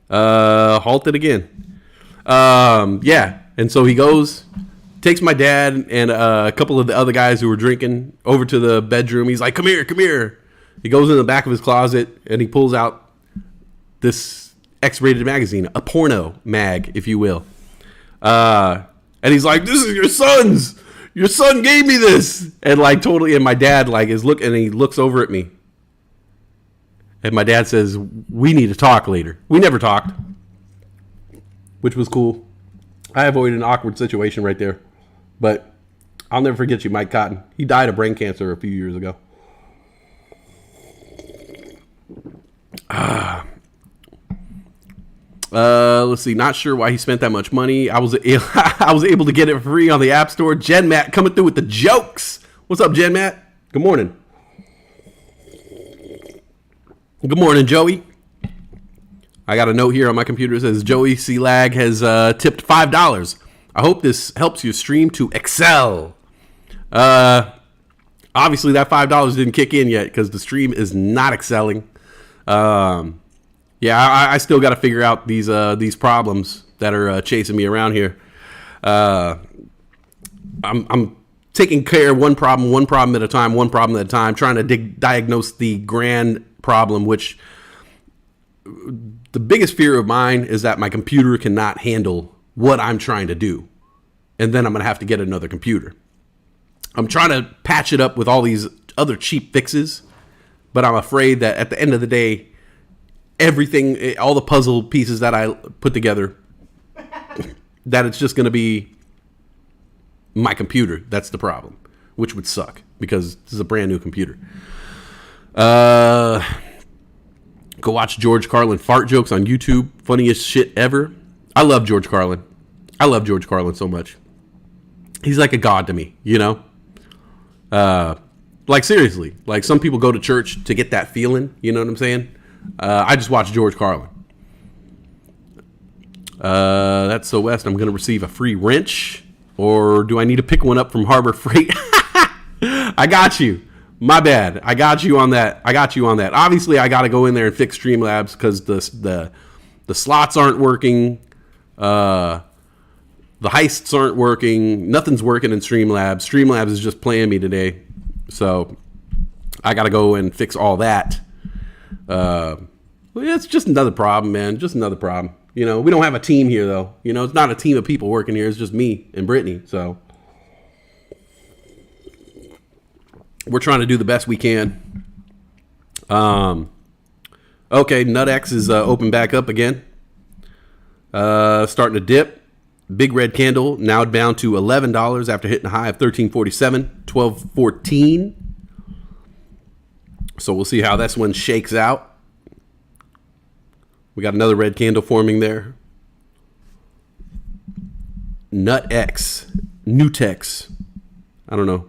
Halted again. Yeah. And so he takes my dad and a couple of the other guys who were drinking over to the bedroom. He's like, "Come here." He goes in the back of his closet and he pulls out this X-rated magazine, a porno mag, if you will. And he's like, "This is your son's. Your son gave me this." And like totally, and my dad like and he looks over at me. And my dad says, "We need to talk later." We never talked, which was cool. I avoided an awkward situation right there. But I'll never forget you, Mike Cotton. He died of brain cancer a few years ago. Let's see. Not sure why he spent that much money. I was able to get it free on the App Store. Jen Matt coming through with the jokes. What's up, Jen Matt? Good morning. Good morning, Joey. I got a note here on my computer that says Joey C. Lag has tipped $5. I hope this helps you stream to Excel. Obviously, that $5 didn't kick in yet because the stream is not excelling. Yeah, I still got to figure out these problems that are chasing me around here. I'm taking care of one problem at a time, trying to diagnose the grand problem, which the biggest fear of mine is that my computer cannot handle what I'm trying to do. And then I'm going to have to get another computer. I'm trying to patch it up with all these other cheap fixes, but I'm afraid that at the end of the day, everything, all the puzzle pieces that I put together, that it's just going to be my computer. That's the problem, which would suck because this is a brand new computer. Go watch George Carlin fart jokes on YouTube. Funniest shit ever. I love George Carlin. I love George Carlin so much. He's like a god to me, you know? Like seriously, like some people go to church to get that feeling, you know what I'm saying? I just watched George Carlin. That's so West. I'm going to receive a free wrench, or do I need to pick one up from Harbor Freight? I got you. My bad. I got you on that. Obviously, I got to go in there and fix Streamlabs because the slots aren't working. The heists aren't working. Nothing's working in Streamlabs. Streamlabs is just playing me today. So I got to go and fix all that. It's just another problem, man. Just another problem. You know, we don't have a team here, though. You know, it's not a team of people working here. It's just me and Brittany. So we're trying to do the best we can. Okay, NutX is open back up again. Starting to dip. Big red candle now down to $11 after hitting a high of $13.47, $12.14. So we'll see how this one shakes out. We got another red candle forming there. NutX, Nutex. I don't know.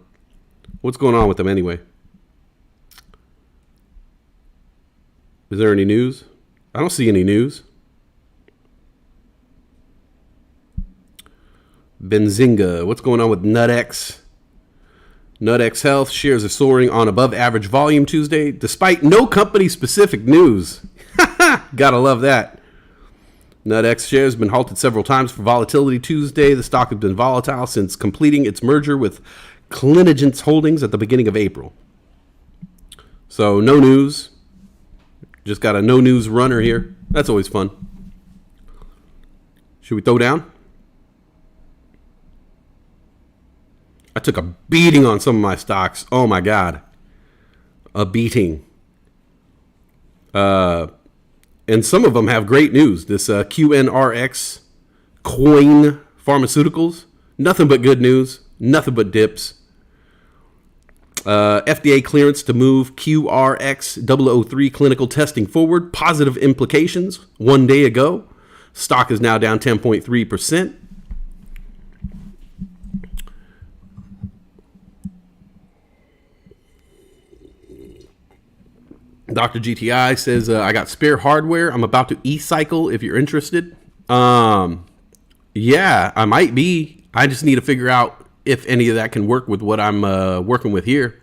What's going on with them anyway? Is there any news? I don't see any news. Benzinga. What's going on with NutX? NutX Health shares are soaring on above average volume Tuesday, despite no company specific news. Gotta love that. NutX shares have been halted several times for volatility Tuesday. The stock has been volatile since completing its merger with Clinigens Holdings at the beginning of April. So no news. Just got a no news runner here. That's always fun. Should we throw down? I took a beating on some of my stocks. Oh my God. A beating. And some of them have great news. This QNRX Coin Pharmaceuticals. Nothing but good news. Nothing but dips. FDA clearance to move QRX003 clinical testing forward. Positive implications 1 day ago. Stock is now down 10.3%. Dr. GTI says, I got spare hardware. I'm about to e-cycle if you're interested. Yeah, I might be. I just need to figure out if any of that can work with what I'm working with here.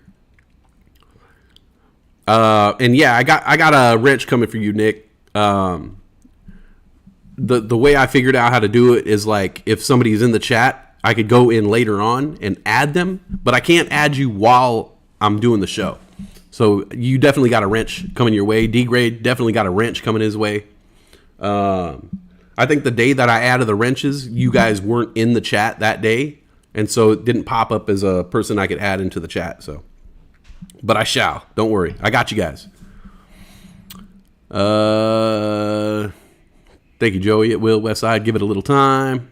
And yeah, I got a wrench coming for you, Nick. The way I figured out how to do it is like if somebody's in the chat, I could go in later on and add them, but I can't add you while I'm doing the show. So you definitely got a wrench coming your way. D-Grade definitely got a wrench coming his way. I think the day that I added the wrenches, you guys weren't in the chat that day. And so it didn't pop up as a person I could add into the chat. So, but I shall. Don't worry. I got you guys. Thank you, Joey. At Will Westside. Give it a little time.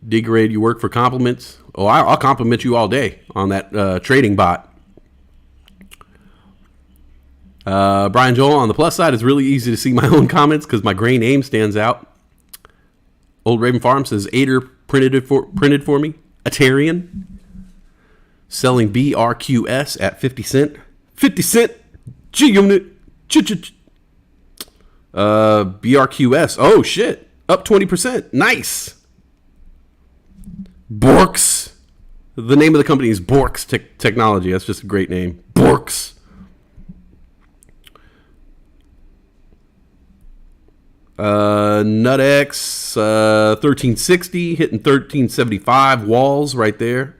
D-Grade, you work for compliments. Oh, I'll compliment you all day on that trading bot. Brian Joel, on the plus side, it's really easy to see my own comments because my gray name stands out. Old Raven Farm says, Ader printed for me. Atarian. Selling BRQS at 50 cent. 50 cent. G-Unit. BRQS. Oh, shit. Up 20%. Nice. Borks. The name of the company is Borks Technology. That's just a great name. Borks. NutX 1360 hitting 1375 walls right there.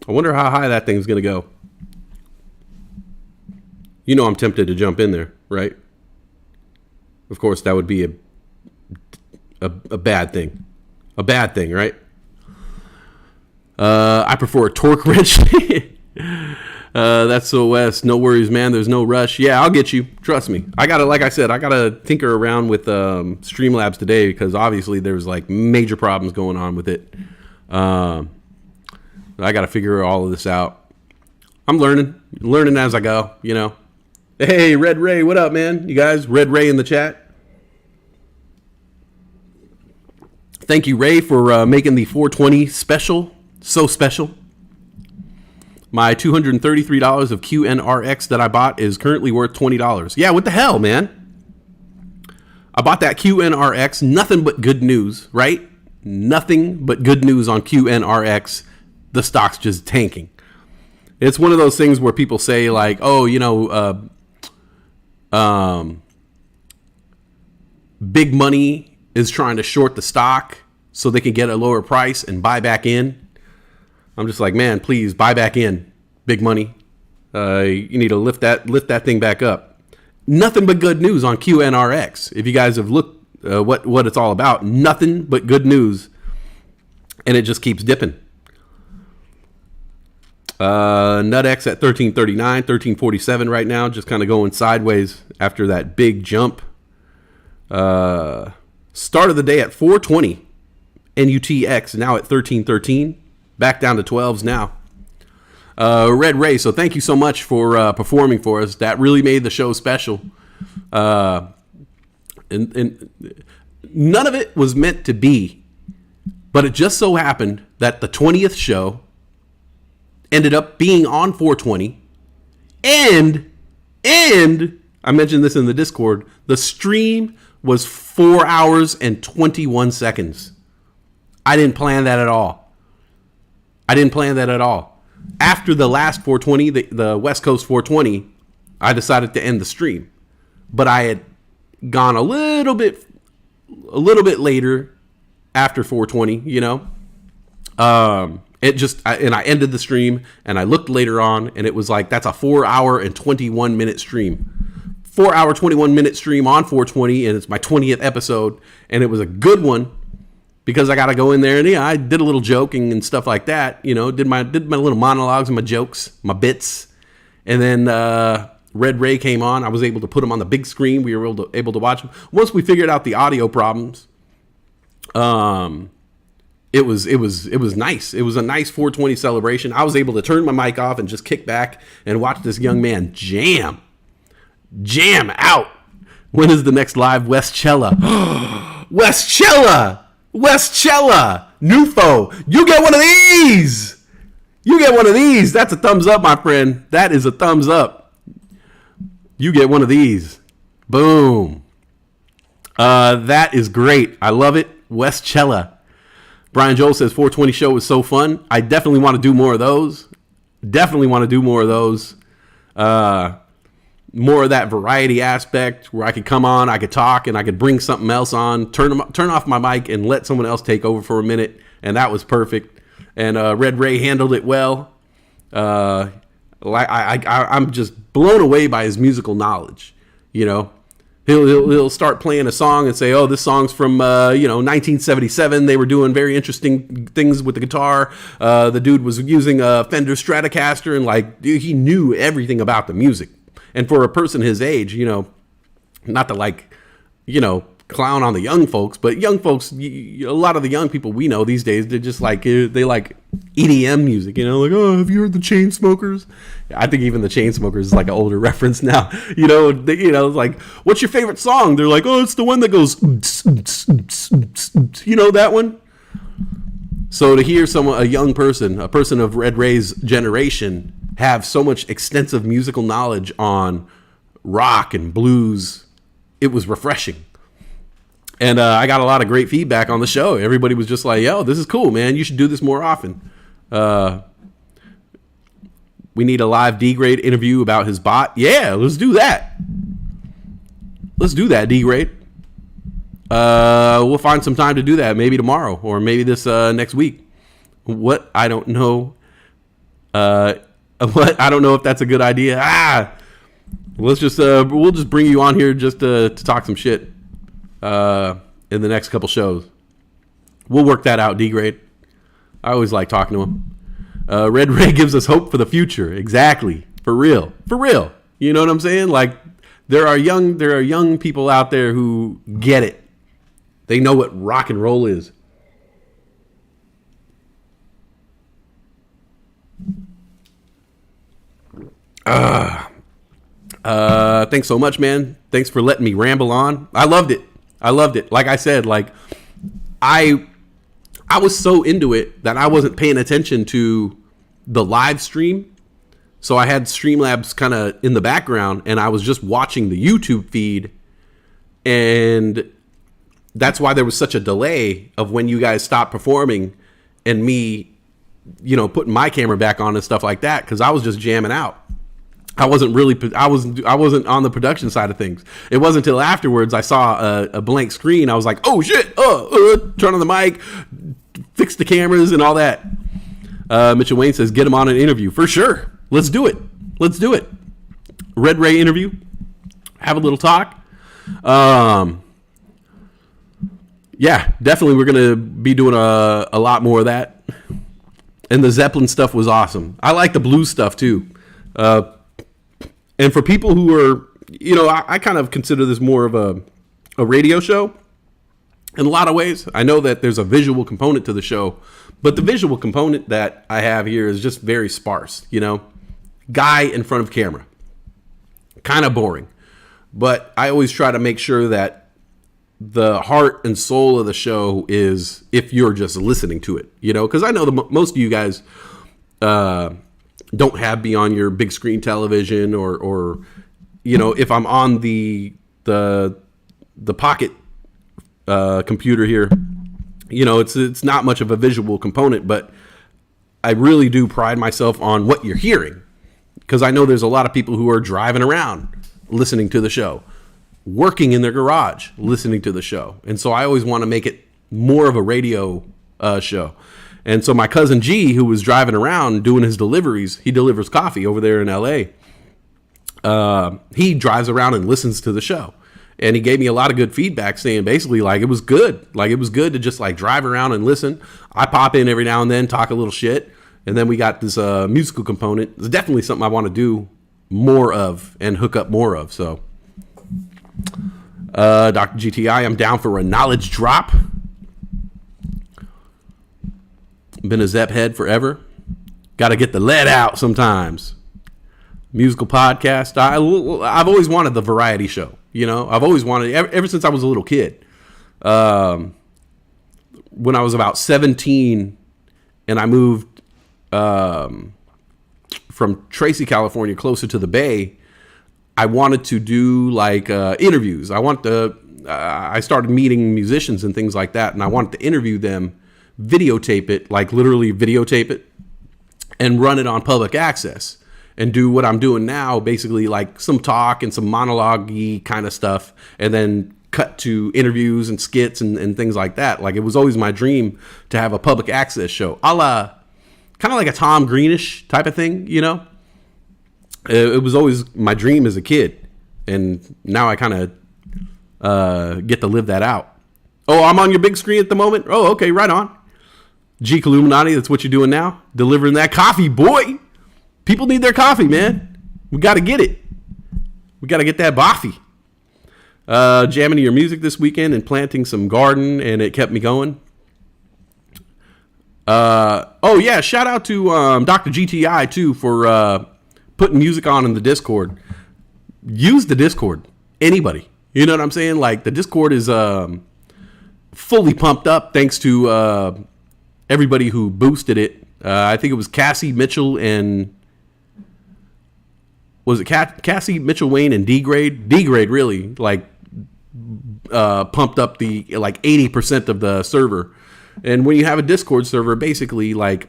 I wonder how high that thing's gonna go. You know I'm tempted to jump in there, right? Of course, that would be a bad thing. A bad thing, right? I prefer a torque wrench. That's so West. No worries, man. There's no rush. Yeah, I'll get you. Trust me. I gotta, like I said, I gotta tinker around with Streamlabs today because obviously there's like major problems going on with it. I gotta figure all of this out. I'm learning as I go. You know. Hey, Red Ray, what up, man? You guys, Red Ray in the chat. Thank you, Ray, for making the 420 special so special. My $233 of QNRX that I bought is currently worth $20. Yeah, what the hell, man? I bought that QNRX. Nothing but good news, right? Nothing but good news on QNRX. The stock's just tanking. It's one of those things where people say like, oh, you know, big money is trying to short the stock so they can get a lower price and buy back in. I'm just like, man, please buy back in, big money. You need to lift that thing back up. Nothing but good news on QNRX. If you guys have looked what it's all about, nothing but good news, and it just keeps dipping. NutX at 1339, 1347 right now, just kind of going sideways after that big jump. Start of the day at 420. NUTX now at 1313. Back down to 12s now. Red Ray, so thank you so much for performing for us. That really made the show special. And none of it was meant to be, but it just so happened that the 20th show ended up being on 420. And I mentioned this in the Discord, the stream was 4 hours and 21 seconds. I didn't plan that at all. After the last 420, the West Coast 420, I decided to end the stream. But I had gone a little bit later after 420, you know. I ended the stream and I looked later on and it was like, that's a 4 hour and 21 minute stream. 4 hour, 21 minute stream on 420, and it's my 20th episode, and it was a good one. Because I got to go in there and I did a little joking and stuff like that, you know, did my little monologues and my jokes, my bits. And then Red Ray came on. I was able to put him on the big screen. We were able to watch him. Once we figured out the audio problems, it was nice. It was a nice 420 celebration. I was able to turn my mic off and just kick back and watch this young man jam out. When is the next live Westchella? Westchella, Nufo, you get one of these. That's a thumbs up, my friend. That is a thumbs up. You get one of these. Boom. That is great. I love it. Westchella. Brian Joel says 420 show was so fun. I definitely want to do more of those. More of that variety aspect where I could come on, I could talk, and I could bring something else on, turn off my mic and let someone else take over for a minute, and that was perfect. And Red Ray handled it well. I'm just blown away by his musical knowledge. You know, he'll start playing a song and say, "Oh, this song's from 1977. They were doing very interesting things with the guitar. The dude was using a Fender Stratocaster, and like he knew everything about the music." And for a person his age, you know, not to like, you know, clown on the young folks, but young folks, a lot of the young people we know these days, they're just like, they like EDM music, you know, like, oh, have you heard the Chainsmokers? I think even the Chainsmokers is like an older reference now, you know, it's like, what's your favorite song? They're like, oh, it's the one that goes, you know, that one. So to hear a young person, a person of Red Ray's generation, have so much extensive musical knowledge on rock and blues, it was refreshing. And I got a lot of great feedback on the show. Everybody was just like, yo, this is cool, man. You should do this more often. We need a live D-Grade interview about his bot. Yeah, let's do that. D-Grade. We'll find some time to do that, maybe tomorrow or maybe this next week. What? I don't know. I don't know if that's a good idea. We'll just bring you on here just to talk some shit in the next couple shows. We'll work that out, D-Grade. I always like talking to him. Red Ray gives us hope for the future. Exactly. For real. For real. You know what I'm saying? Like, there are young people out there who get it. They know what rock and roll is. Thanks so much, man. Thanks for letting me ramble on. I loved it. Like I said, like I was so into it that I wasn't paying attention to the live stream. So I had Streamlabs kind of in the background and I was just watching the YouTube feed, and that's why there was such a delay of when you guys stopped performing and me, you know, putting my camera back on and stuff like that, because I was just jamming out. I wasn't on the production side of things. It wasn't until afterwards I saw a blank screen. I was like, oh shit, turn on the mic, fix the cameras and all that. Mitchell Wayne says, get him on an interview. For sure. Let's do it. Red Ray interview. Have a little talk. Yeah, definitely we're going to be doing a lot more of that. And the Zeppelin stuff was awesome. I like the blues stuff too. And for people who are, you know, I kind of consider this more of a radio show in a lot of ways. I know that there's a visual component to the show, but the visual component that I have here is just very sparse, you know. Guy in front of camera. Kind of boring. But I always try to make sure that the heart and soul of the show is if you're just listening to it, you know, because I know most of you guys don't have me on your big screen television or you know, if I'm on the pocket computer here, you know, it's not much of a visual component, but I really do pride myself on what you're hearing, because I know there's a lot of people who are driving around listening to the show, working in their garage listening to the show, and so I always want to make it more of a radio show. And so my cousin G, who was driving around doing his deliveries, he delivers coffee over there in LA. He drives around and listens to the show. And he gave me a lot of good feedback saying basically like it was good. Like it was good to just like drive around and listen. I pop in every now and then, talk a little shit. And then we got this musical component. It's definitely something I want to do more of and hook up more of. So Dr. GTI, I'm down for a knowledge drop. Been a Zepp head forever. Got to get the lead out sometimes. Musical podcast. I've always wanted the variety show. You know, I've always wanted, ever since I was a little kid. When I was about 17 and I moved from Tracy, California, closer to the Bay, I wanted to do like interviews. I started meeting musicians and things like that, and I wanted to interview them, videotape it, like literally videotape it, and run it on public access and do what I'm doing now, basically like some talk and some monologue-y kind of stuff, and then cut to interviews and skits and things like that. Like it was always my dream to have a public access show, a la kind of like a Tom Greenish type of thing, you know? It was always my dream as a kid, and now I kind of get to live that out. Oh, I'm on your big screen at the moment? Oh, okay, right on. Geek Illuminati, that's what you're doing now? Delivering that coffee, boy. People need their coffee, man. We got to get it. We got to get that boffy. Jamming to your music this weekend and planting some garden, and it kept me going. Oh, yeah, shout out to Dr. GTI, too, for putting music on in the Discord. Use the Discord. Anybody. You know what I'm saying? Like, the Discord is fully pumped up thanks to everybody who boosted it. I think it was Cassie Mitchell and... Was it Cassie Mitchell Wayne and D-Grade? D-Grade really like pumped up the like 80% of the server. And when you have a Discord server, basically like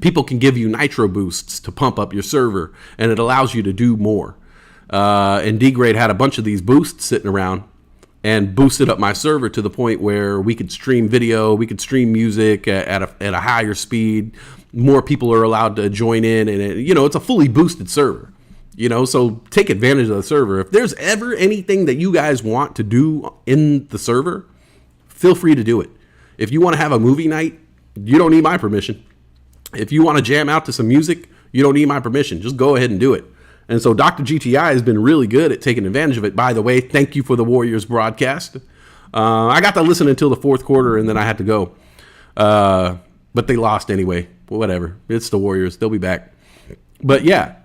people can give you nitro boosts to pump up your server, and it allows you to do more. And D-Grade had a bunch of these boosts sitting around and boosted up my server to the point where we could stream video, we could stream music at a higher speed. More people are allowed to join in, and it's a fully boosted server. You know, so take advantage of the server. If there's ever anything that you guys want to do in the server, feel free to do it. If you want to have a movie night, you don't need my permission. If you want to jam out to some music, you don't need my permission. Just go ahead and do it. And so Dr. GTI has been really good at taking advantage of it. By the way, thank you for the Warriors broadcast. I got to listen until the fourth quarter, and then I had to go. But they lost anyway. Whatever. It's the Warriors. They'll be back. But yeah,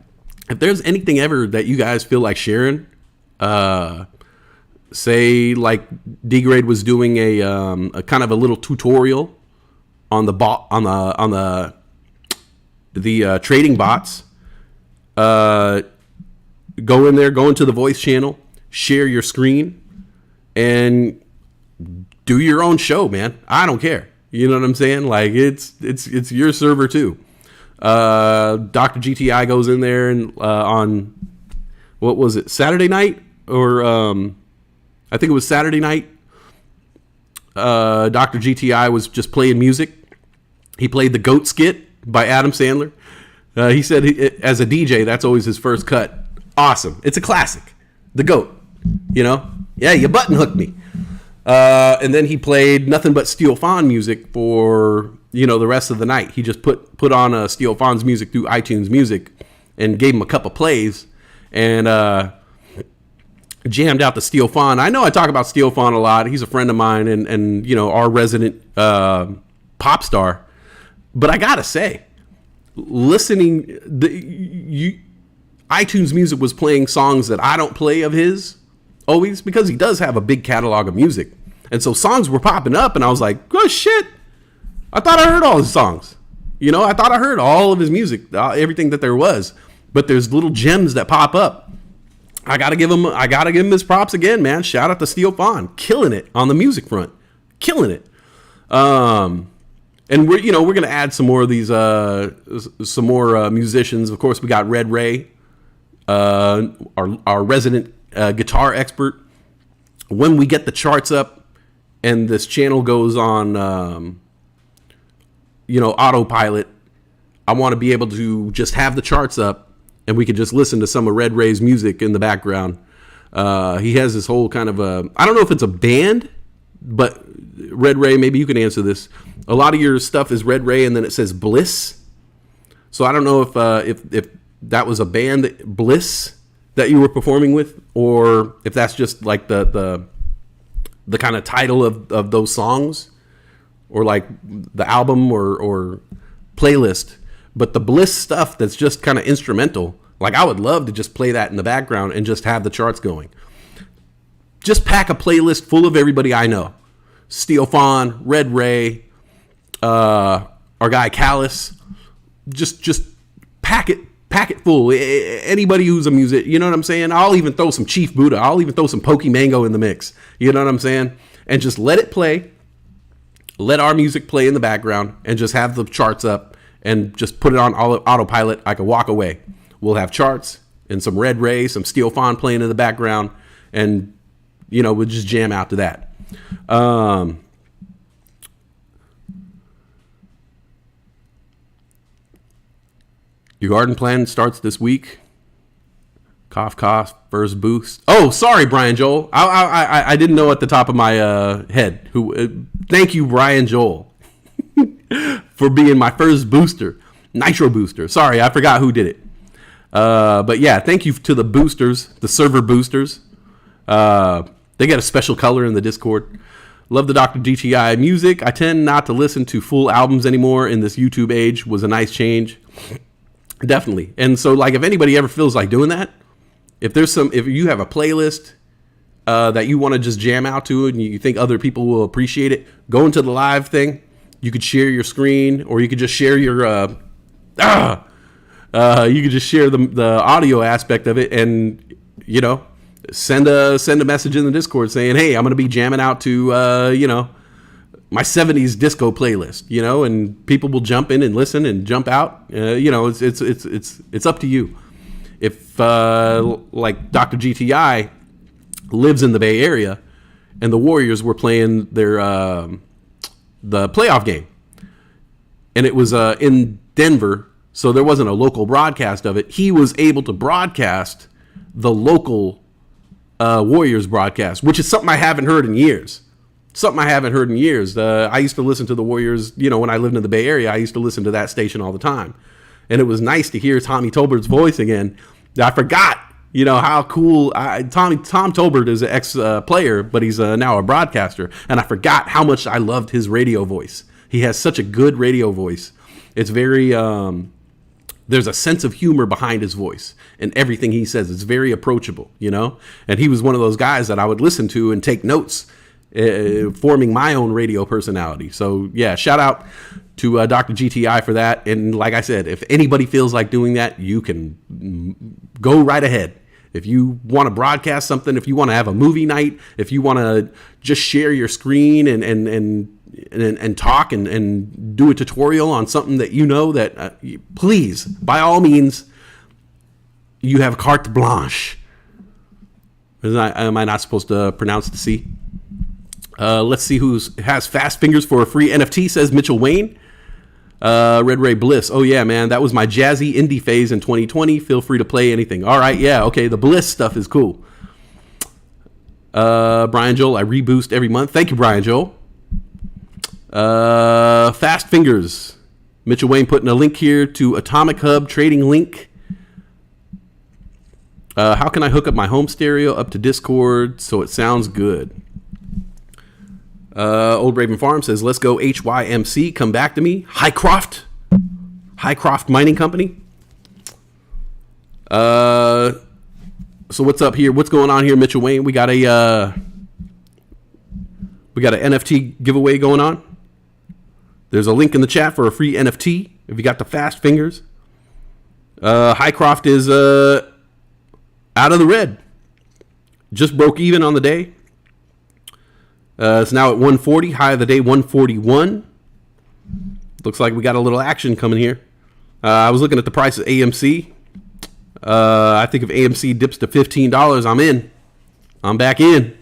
if there's anything ever that you guys feel like sharing, say like D-Grade was doing a kind of a little tutorial on the trading bots. Go in there, go into the voice channel, share your screen, and do your own show, man. I don't care. You know what I'm saying? Like it's your server too. Dr. GTI goes in there and on what was it, Saturday night or I think it was Saturday night. Dr. GTI was just playing music. He played the GOAT skit by Adam Sandler. He said as a DJ, that's always his first cut. Awesome. It's a classic. The GOAT. You know? Yeah, you button hooked me. And then he played nothing but Steel Fawn music for, the rest of the night. He just put on Steel Fawn's music through iTunes Music and gave him a couple plays and jammed out the Steel Fawn. I know I talk about Steel Fawn a lot. He's a friend of mine and our resident pop star. But I got to say, iTunes Music was playing songs that I don't play of his always because he does have a big catalog of music. And so songs were popping up and I was like, oh shit, I thought I heard all his songs. I thought I heard all of his music, everything that there was. But there's little gems that pop up. I gotta give him his props again, man. Shout out to Steel Fawn, killing it on the music front, killing it. And we're gonna add some more of these, some more musicians. Of course, we got Red Ray, our resident guitar expert. When we get the charts up and this channel goes on, autopilot, I want to be able to just have the charts up and we can just listen to some of Red Ray's music in the background. He has this whole kind of I don't know if it's a band, but Red Ray, maybe you can answer this. A lot of your stuff is Red Ray and then it says Bliss. So I don't know if that was a band, Bliss, that you were performing with, or if that's just like the kind of title of those songs, or like the album or playlist. But the Bliss stuff that's just kind of instrumental, like I would love to just play that in the background and just have the charts going. Just pack a playlist full of everybody I know. Steel Fawn, Red Ray, our guy Callus. Just pack it full. Anybody who's a music, you know what I'm saying? I'll even throw some Chief Buddha. I'll even throw some Pokey Mango in the mix. You know what I'm saying? And just let it play. Let our music play in the background and just have the charts up and just put it on autopilot. I can walk away. We'll have charts and some Red Ray, some Steel Fawn playing in the background, and we'll just jam out to that. Your garden plan starts this week. Cough, cough, first boost. Oh, sorry, Brian Joel. I didn't know at the top of my head. Thank you, Brian Joel, for being my first booster. Nitro booster. Sorry, I forgot who did it. But yeah, thank you to the boosters, the server boosters. They get a special color in the Discord. Love the Dr. GTI music. I tend not to listen to full albums anymore in this YouTube age. Was a nice change. Definitely. And so, like, if anybody ever feels like doing that, if you have a playlist that you want to just jam out to and you think other people will appreciate it, go into the live thing. You could share your screen, or you could just share your you could just share the audio aspect of it, and send a message in the Discord saying, hey, I'm going to be jamming out to my 70s disco playlist, and people will jump in and listen and jump out. It's up to you. If like Dr. GTI lives in the Bay Area and the Warriors were playing their the playoff game, and it was in Denver, so there wasn't a local broadcast of it, he was able to broadcast the local Warriors broadcast, which is something I haven't heard in years. something I haven't heard in years. I used to listen to the Warriors, when I lived in the Bay Area. I used to listen to that station all the time. And it was nice to hear Tommy Tolbert's voice again. I forgot, how cool. Tom Tolbert is an ex-player, but he's now a broadcaster. And I forgot how much I loved his radio voice. He has such a good radio voice. It's very, there's a sense of humor behind his voice and everything he says. It's very approachable, And he was one of those guys that I would listen to and take notes, forming my own radio personality. So, yeah, shout out to Dr. GTI for that. And like I said, if anybody feels like doing that, you can go right ahead. If you want to broadcast something, if you want to have a movie night, if you want to just share your screen and talk and do a tutorial on something that please, by all means, you have carte blanche. Am I not supposed to pronounce the C? Let's see who has fast fingers for a free NFT, says Mitchell Wayne. Red Ray Bliss. Oh, yeah, man. That was my jazzy indie phase in 2020. Feel free to play anything. All right. Yeah. Okay. The Bliss stuff is cool. Brian Joel, I reboost every month. Thank you, Brian Joel. Fast fingers. Mitchell Wayne putting a link here to Atomic Hub trading link. How can I hook up my home stereo up to Discord so it sounds good? Old Raven Farm says, let's go HYMC. Come back to me. Highcroft Mining Company. So what's up here? What's going on here, Mitchell Wayne? We got an NFT giveaway going on. There's a link in the chat for a free NFT if you got the fast fingers. Highcroft is out of the red. Just broke even on the day. It's now at 140. High of the day, 141. Looks like we got a little action coming here. I was looking at the price of AMC. I think if AMC dips to $15, I'm in. I'm back in.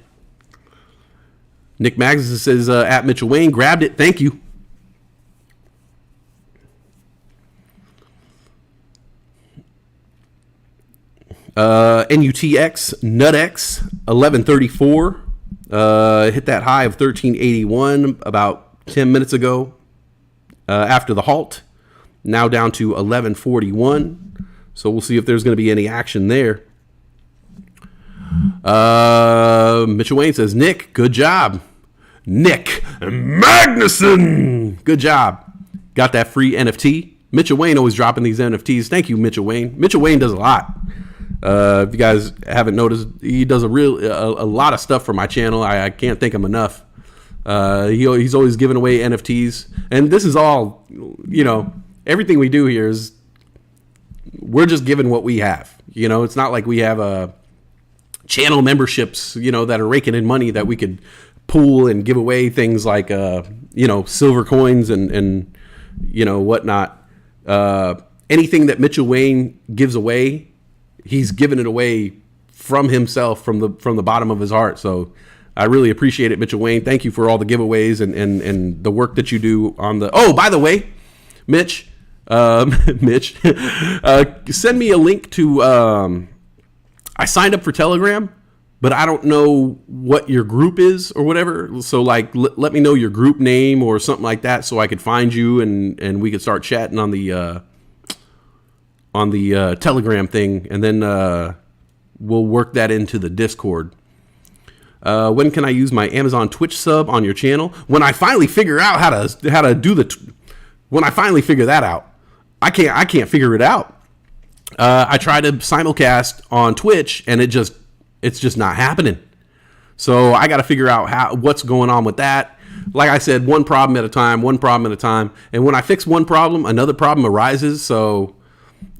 Nick Magnuson says, at Mitchell Wayne, grabbed it. Thank you. NUTX, NutX, 1134. Hit that high of 1381 about 10 minutes ago after the halt. Now down to 1141. So we'll see if there's going to be any action there. Mitchell Wayne says, Nick, good job. Nick Magnuson, good job. Got that free NFT. Mitchell Wayne always dropping these NFTs. Thank you, Mitchell Wayne. Mitchell Wayne does a lot. If you guys haven't noticed, he does a lot of stuff for my channel. I can't thank him enough. He's always giving away NFTs, and this is all, everything we do here is we're just giving what we have. It's not like we have channel memberships, that are raking in money that we could pool and give away things like silver coins and whatnot. Anything that Mitchell Wayne gives away, he's giving it away from himself, from the bottom of his heart. So I really appreciate it, Mitchell Wayne. Thank you for all the giveaways and the work that you do on the. Oh, by the way, Mitch, send me a link to. I signed up for Telegram, but I don't know what your group is or whatever. So let me know your group name or something like that, so I could find you and we could start chatting on the Telegram thing, and then we'll work that into the Discord. When can I use my Amazon Twitch sub on your channel? When I finally figure out how to do when I finally figure that out. I can't figure it out. I tried to simulcast on Twitch, and it's just not happening. So I got to figure out what's going on with that. Like I said, one problem at a time. And when I fix one problem, another problem arises. So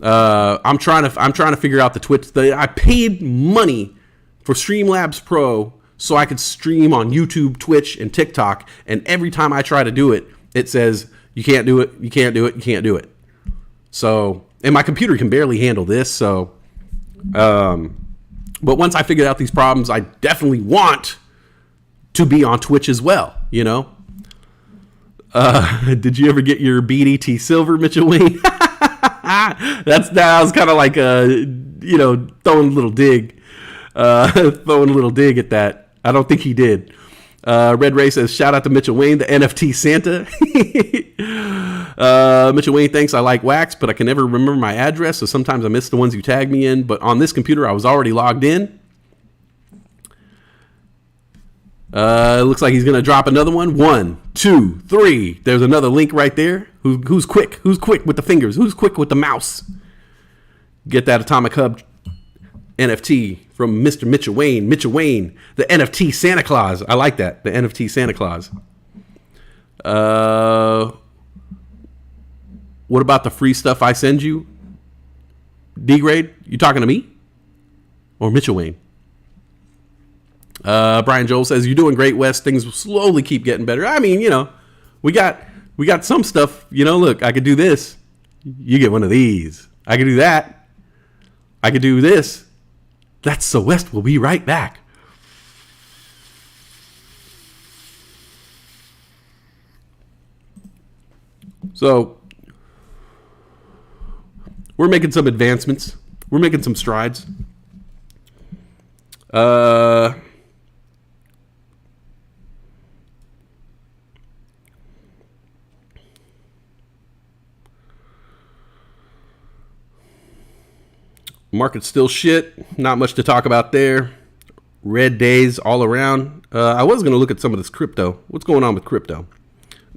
I'm trying to figure out the Twitch. I paid money for Streamlabs Pro so I could stream on YouTube, Twitch, and TikTok. And every time I try to do it, it says you can't do it. You can't do it. You can't do it. So, and my computer can barely handle this. So, but once I figured out these problems, I definitely want to be on Twitch as well. Did you ever get your BDT silver, Mitchell Wayne? That was kind of like throwing a little dig at that. I don't think he did. Red Ray says, shout out to Mitchell Wayne, the NFT Santa. Mitchell Wayne thinks I like wax, but I can never remember my address, so sometimes I miss the ones you tag me in. But on this computer, I was already logged in. It looks like he's going to drop another one. 1, 2, 3. There's another link right there. Who's quick? Who's quick with the fingers? Who's quick with the mouse? Get that Atomic Hub NFT from Mr. Mitchell Wayne. Mitchell Wayne, the NFT Santa Claus. I like that. The NFT Santa Claus. What about the free stuff I send you? D-Grade, you talking to me? Or Mitchell Wayne? Brian Joel says, you're doing great, Wes. Things will slowly keep getting better. I mean, we got some stuff. Look, I could do this. You get one of these. I could do that. I could do this. That's So West. We'll be right back. So, we're making some advancements. We're making some strides. Market's still shit. Not much to talk about there. Red days all around. I was going to look at some of this crypto. What's going on with crypto?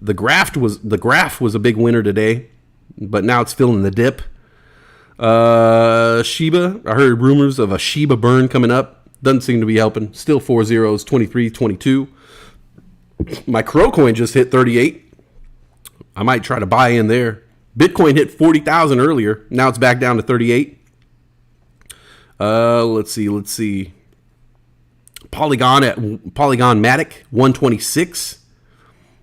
The graph was a big winner today, but now it's filling the dip. Shiba, I heard rumors of a Shiba burn coming up. Doesn't seem to be helping. Still 4 zeros, 23, 22. My Crow coin just hit 38. I might try to buy in there. Bitcoin hit 40,000 earlier. Now it's back down to 38. Let's see. Polygon Matic 126.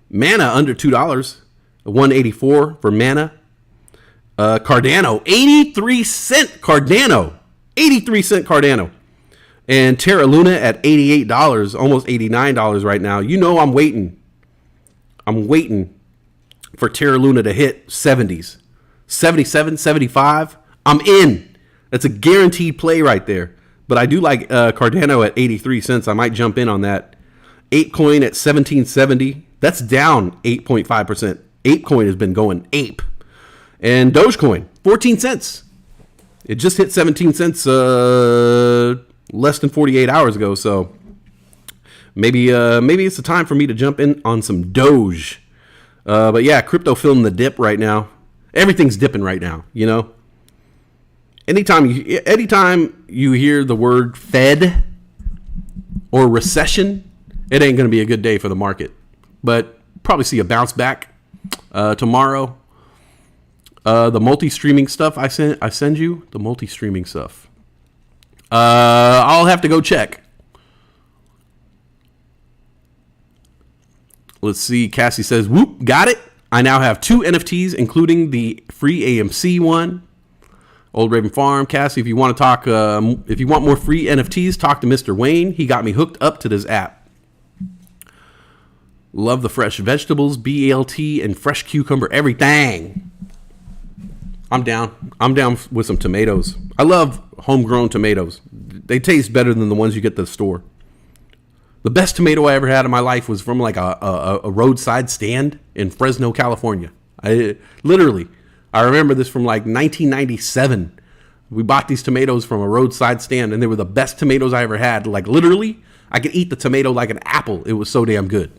Mana under $2. 184 for Mana. Cardano 83 cent Cardano. 83 cent Cardano. And Terra Luna at $88, almost $89 right now. I'm waiting. I'm waiting for Terra Luna to hit 70s. 77, 75. I'm in. That's a guaranteed play right there. But I do like Cardano at 83 cents. I might jump in on that. Apecoin at 1770. That's down 8.5%. Apecoin has been going ape. And Dogecoin, 14 cents. It just hit 17 cents less than 48 hours ago. So maybe it's the time for me to jump in on some Doge. But yeah, crypto feeling the dip right now. Everything's dipping right now, Anytime you hear the word Fed or recession, it ain't going to be a good day for the market. But probably see a bounce back tomorrow. The multi-streaming stuff I send you, the multi-streaming stuff. I'll have to go check. Let's see. Cassie says, whoop, got it. I now have 2 NFTs, including the free AMC one. Old Raven Farm. Cassie, if you want to talk, if you want more free NFTs, talk to Mr. Wayne. He got me hooked up to this app. Love the fresh vegetables, BLT, and fresh cucumber, everything. I'm down. I'm down with some tomatoes. I love homegrown tomatoes. They taste better than the ones you get at the store. The best tomato I ever had in my life was from like a roadside stand in Fresno, California. I remember this from like 1997. We bought these tomatoes from a roadside stand, and they were the best tomatoes I ever had. Like literally, I could eat the tomato like an apple. It was so damn good.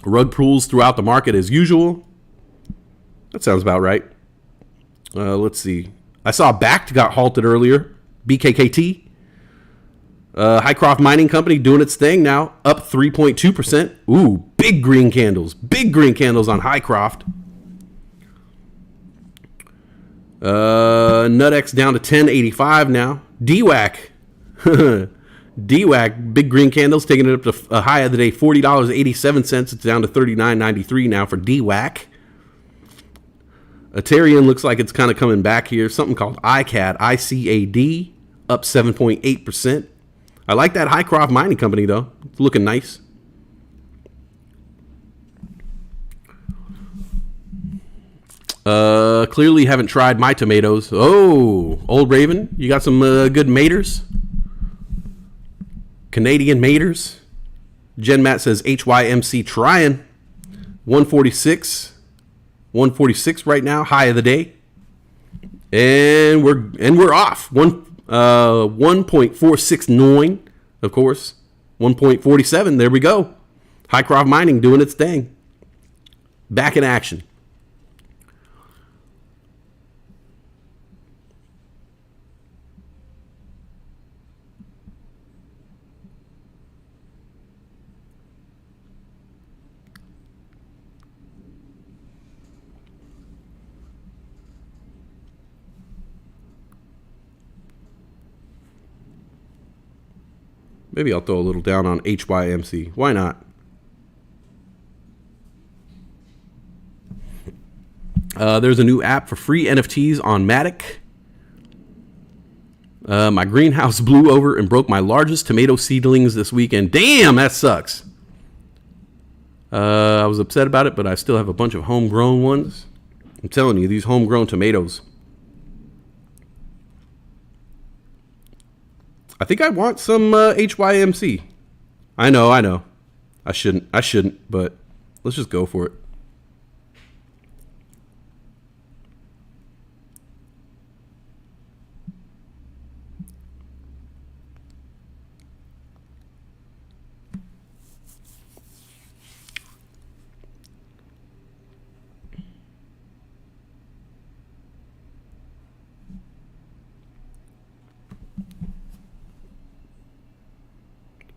Rug pulls throughout the market as usual. That sounds about right. Let's see. I saw Backed got halted earlier. BKKT. Highcroft Mining Company doing its thing now. Up 3.2%. Ooh, big green candles. Big green candles on Highcroft. Nutex down to 10.85 now. DWAC. DWAC, big green candles, taking it up to a high of the day, $40.87. It's down to $39.93 now for DWAC. Ethereum looks like it's kind of coming back here. Something called ICAD, ICAD, up 7.8%. I like that Highcroft Mining Company, though. It's looking nice. Clearly haven't tried my tomatoes. Oh, Old Raven, you got some good maters? Canadian maters? Jen Matt says HYMC trying. 146. 146 right now, high of the day. And we're off. 1.469, of course. 1.47. There we go. Hycroft Mining doing its thing. Back in action. Maybe I'll throw a little down on HYMC. Why not? There's a new app for free NFTs on Matic. My greenhouse blew over and broke my largest tomato seedlings this weekend. Damn, that sucks. I was upset about it, but I still have a bunch of homegrown ones. I'm telling you, these homegrown tomatoes. I think I want some HYMC. I know. I shouldn't, but let's just go for it.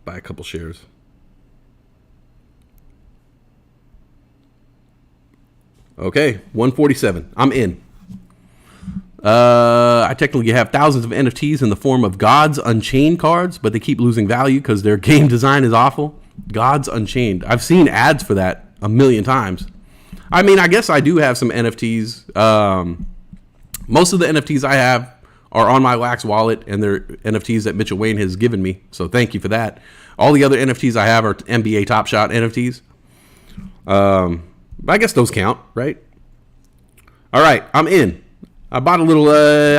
Buy a couple shares. Okay, 147. I'm in. I technically have thousands of NFTs in the form of Gods Unchained cards, but they keep losing value because their game design is awful. Gods Unchained. I've seen ads for that a million times. I mean, I guess I do have some NFTs. Most of the NFTs I have are on my Wax wallet, and they're NFTs that Mitchell Wayne has given me. So thank you for that. All the other NFTs I have are NBA Top Shot NFTs. I guess those count, right? All right, I'm in. I bought a little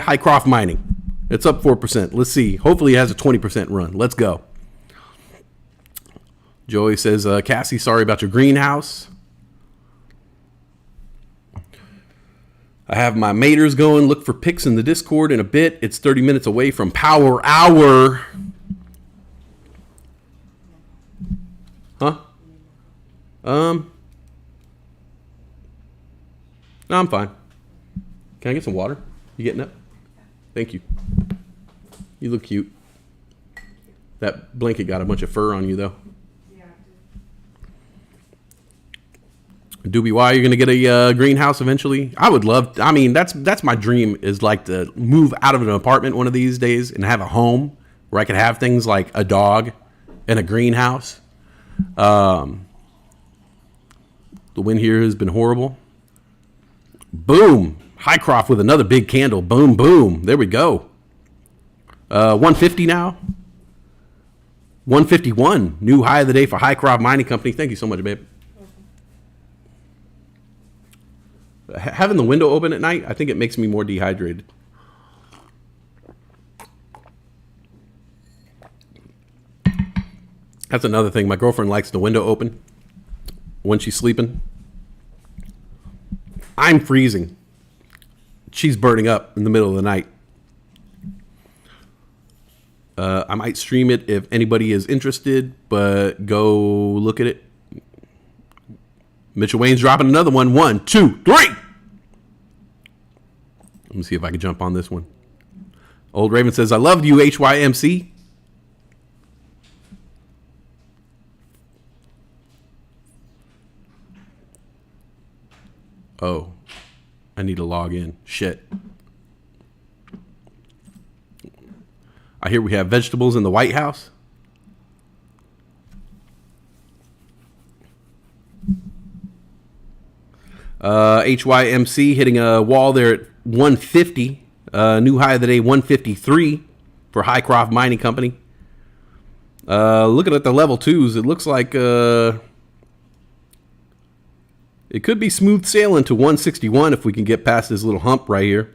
Hycroft Mining. It's up 4%. Let's see. Hopefully it has a 20% run. Let's go. Joey says, Cassie, sorry about your greenhouse. I have my maters going. Look for pics in the Discord in a bit. It's 30 minutes away from Power Hour. Huh? No, I'm fine. Can I get some water? You getting up? Thank you. You look cute. That blanket got a bunch of fur on you, though. Doobie, why you're gonna get a greenhouse eventually? I would love. I mean, that's my dream, is like to move out of an apartment one of these days and have a home where I could have things like a dog and a greenhouse. The wind here has been horrible. Boom, Hycroft with another big candle. Boom, boom. There we go. 150 now. 151, new high of the day for Hycroft Mining Company. Thank you so much, babe. Having the window open at night, I think it makes me more dehydrated. That's another thing. My girlfriend likes the window open when she's sleeping. I'm freezing. She's burning up in the middle of the night. I might stream it if anybody is interested, but go look at it. Mitchell Wayne's dropping another one. 1, 2, 3. Let me see if I can jump on this one. Old Raven says, I loved you, HYMC. Oh, I need to log in. Shit. I hear we have vegetables in the White House. HYMC hitting a wall there at 150. New high of the day, 153 for Hycroft Mining Company. Looking at the level twos, it looks like it could be smooth sailing to 161 if we can get past this little hump right here.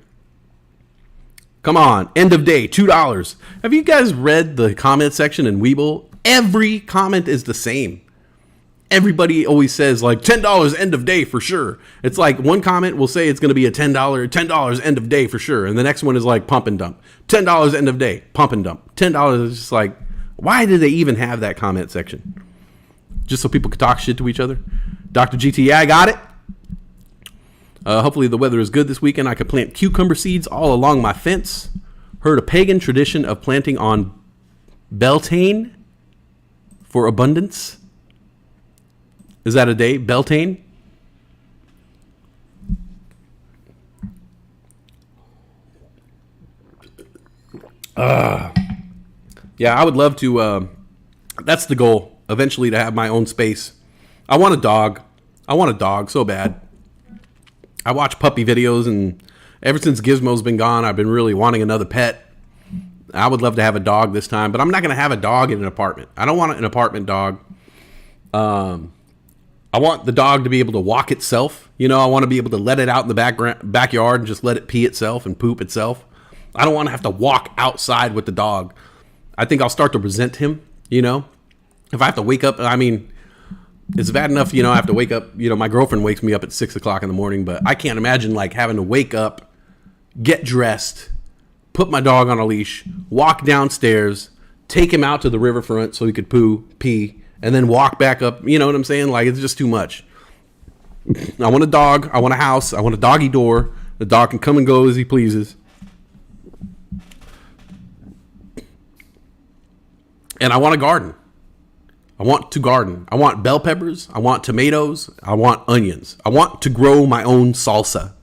Come on, end of day, $2. Have you guys read the comment section in Webull? Every comment is the same. Everybody always says like $10 end of day for sure. It's like one comment will say it's going to be a $10 end of day for sure. And the next one is like pump and dump. $10 end of day, pump and dump. $10 is just like, why did they even have that comment section? Just so people could talk shit to each other? Dr. GT, yeah, I got it. Hopefully the weather is good this weekend. I could plant cucumber seeds all along my fence. Heard a pagan tradition of planting on Beltane for abundance. Is that a day? Beltane? Yeah, I would love to. That's the goal. Eventually to have my own space. I want a dog. I want a dog so bad. I watch puppy videos, and ever since Gizmo's been gone, I've been really wanting another pet. I would love to have a dog this time, but I'm not going to have a dog in an apartment. I don't want an apartment dog. I want the dog to be able to walk itself. You know, I want to be able to let it out in the backyard and just let it pee itself and poop itself. I don't want to have to walk outside with the dog. I think I'll start to resent him, you know. If I have to wake up, I mean, it's bad enough, you know, I have to wake up, you know, my girlfriend wakes me up at 6 o'clock in the morning, but I can't imagine like having to wake up, get dressed, put my dog on a leash, walk downstairs, take him out to the riverfront so he could pee, and then walk back up. You know what I'm saying? Like, it's just too much. I want a dog. I want a house. I want a doggy door. The dog can come and go as he pleases. And I want a garden. I want to garden. I want bell peppers. I want tomatoes. I want onions. I want to grow my own salsa.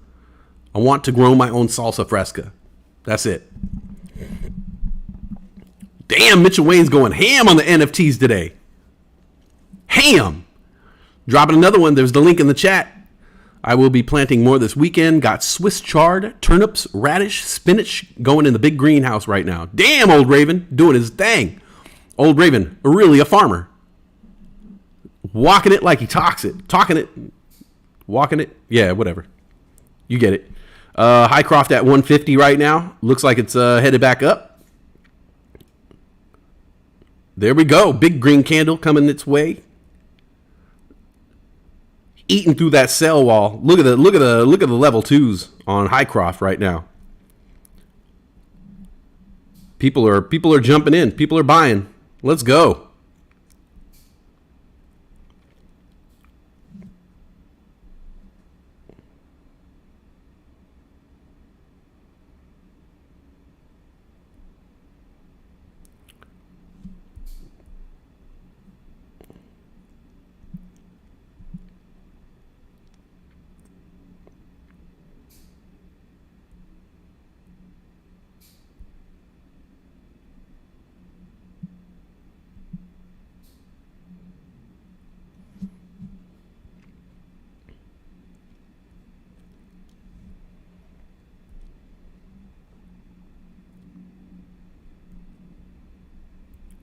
I want to grow my own salsa fresca. That's it. Damn, Mitchell Wayne's going ham on the NFTs today. Ham. Dropping another one. There's the link in the chat. I will be planting more this weekend. Got Swiss chard, turnips, radish, spinach going in the big greenhouse right now. Damn, Old Raven doing his thing. Old Raven, really a farmer. Walking it like he talks it. Talking it. Walking it. Yeah, whatever. You get it. Highcroft at 150 right now. Looks like it's headed back up. There we go. Big green candle coming its way. Eating through that cell wall. Look at the level 2s on Highcroft right now. People are jumping in. People are buying. Let's go.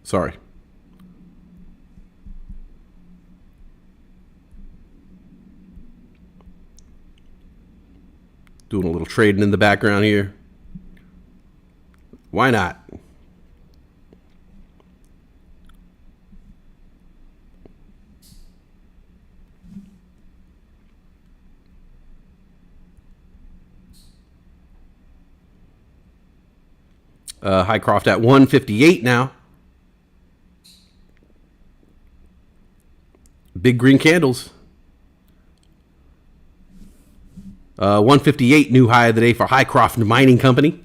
Sorry. Doing a little trading in the background here. Why not? Highcroft at 158 now. Big green candles. 158 new high of the day for Highcroft Mining Company.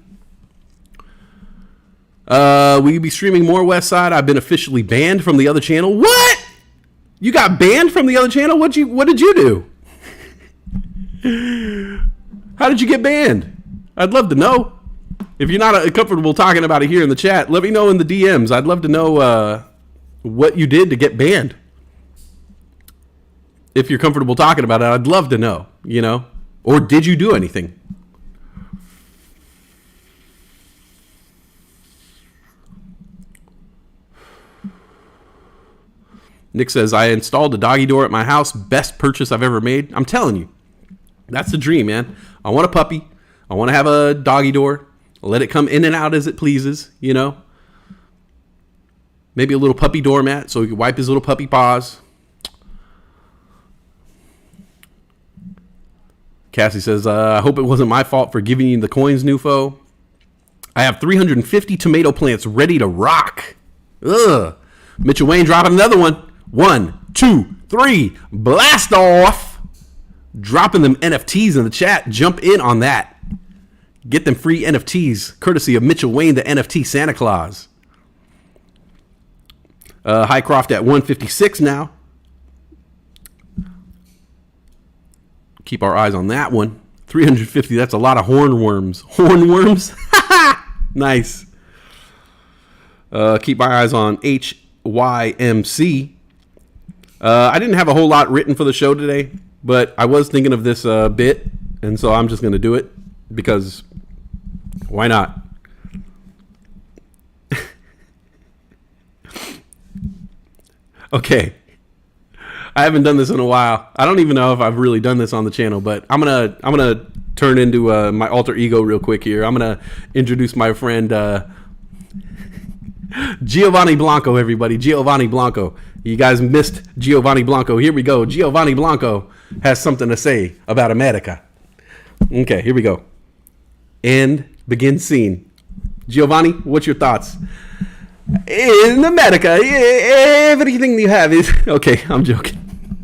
Will you be streaming more West Side? I've been officially banned from the other channel. What? You got banned from the other channel? What did you do? How did you get banned? I'd love to know. If you're not comfortable talking about it here in the chat, let me know in the DMs. I'd love to know what you did to get banned. If you're comfortable talking about it, I'd love to know, you know? Or did you do anything? Nick says, I installed a doggy door at my house. Best purchase I've ever made. I'm telling you, that's the dream, man. I want a puppy. I want to have a doggy door. Let it come in and out as it pleases, you know? Maybe a little puppy doormat so he could wipe his little puppy paws. Cassie says, I hope it wasn't my fault for giving you the coins, Nufo. I have 350 tomato plants ready to rock. Ugh. Mitchell Wayne dropping another one. 1, 2, 3. Blast off. Dropping them NFTs in the chat. Jump in on that. Get them free NFTs courtesy of Mitchell Wayne, the NFT Santa Claus. Highcroft at 156 now. Keep our eyes on that one. 350, that's a lot of hornworms. Hornworms? Nice. Keep my eyes on HYMC. I didn't have a whole lot written for the show today, but I was thinking of this bit, and so I'm just going to do it because why not? Okay. I haven't done this in a while. I don't even know if I've really done this on the channel, but I'm gonna turn into my alter ego real quick here. I'm gonna introduce my friend Giovanni Blanco. Everybody, Giovanni Blanco. You guys missed Giovanni Blanco. Here we go. Giovanni Blanco has something to say about America. Okay, here we go. And begin scene. Giovanni, what's your thoughts? In America, everything you have is... Okay, I'm joking.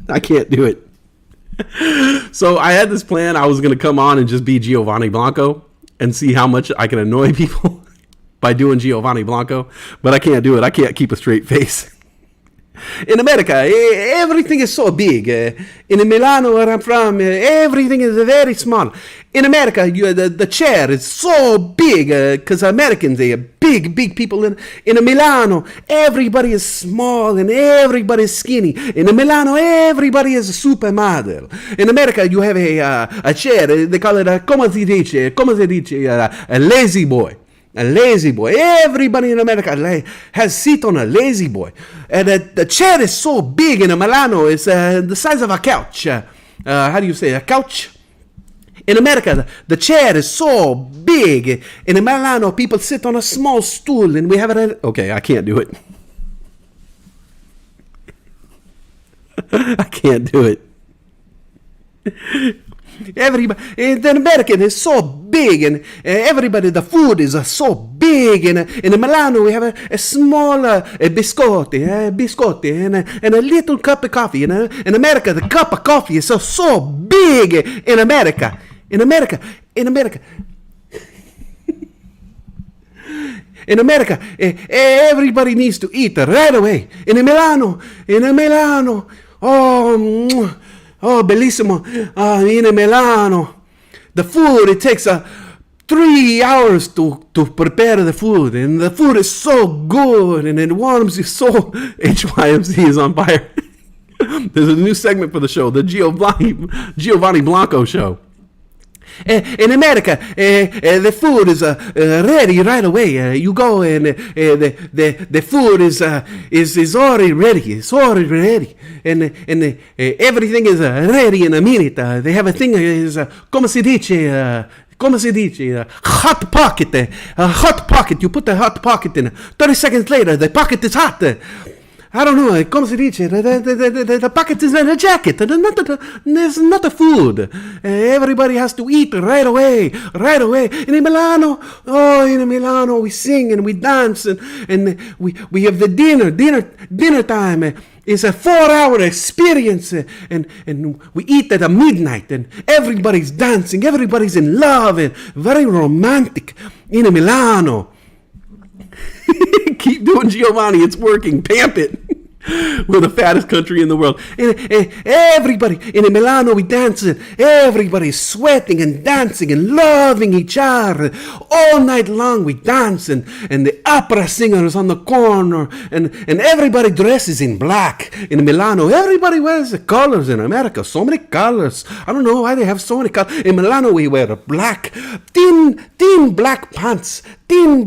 I can't do it. So I had this plan. I was going to come on and just be Giovanni Blanco and see how much I can annoy people by doing Giovanni Blanco. But I can't do it. I can't keep a straight face. In America, everything is so big. In Milano, where I'm from, everything is very small. In America, the chair is so big because Americans, they are big people. In Milano, everybody is small and everybody is skinny. In Milano, everybody is a supermodel. In America, you have a chair. They call it a come si dice, a lazy boy. A lazy boy. Everybody in America has seat on a lazy boy. And the chair is so big in Milano. It's the size of a couch. How do you say? A couch? In America, the chair is so big. In Milano, people sit on a small stool and we have it. Okay, I can't do it. I can't do it. Everybody in America is so big, and everybody, the food is so big. And in Milano, we have a small biscotti, and a little cup of coffee. In America, the cup of coffee is so big. In America. In America, everybody needs to eat right away. In Milano, oh, bellissimo. In Milano, the food, it takes 3 hours to prepare the food. And the food is so good and it warms you so. HYMC is on fire. There's a new segment for the show, the Giovanni Blanco Show. In America, the food is ready right away. You go and the food is already ready. It's already ready, and everything is ready in a minute. They have a thing is come si dice. Hot pocket. Hot pocket. You put the hot pocket in. 30 seconds later, the pocket is hot. I don't know, come si dice, the pocket is in a jacket, there's not a food. Everybody has to eat right away. In Milano, we sing and we dance and we have the dinner time. It's a 4-hour experience and we eat at midnight and everybody's dancing, everybody's in love and very romantic in Milano. Keep doing Giovanni, it's working. Pamp it. We're the fattest country in the world. Everybody in Milano, we dancing. Everybody's sweating and dancing and loving each other. All night long we dancing. And the opera singers on the corner. And everybody dresses in black. In Milano, everybody wears the colors. In America, so many colors. I don't know why they have so many colors. In Milano, we wear black. Thin black pants. In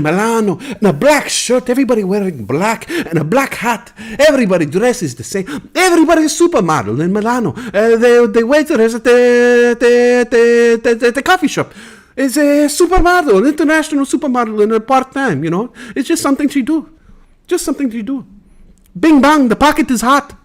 Milano, and a black shirt, everybody wearing black, and a black hat. Everybody dresses the same. Everybody is supermodel in Milano. The waiter is at the coffee shop. is a supermodel, an international supermodel, and a part-time, you know. It's just something she do. Just something she do. Bing bang, the pocket is hot.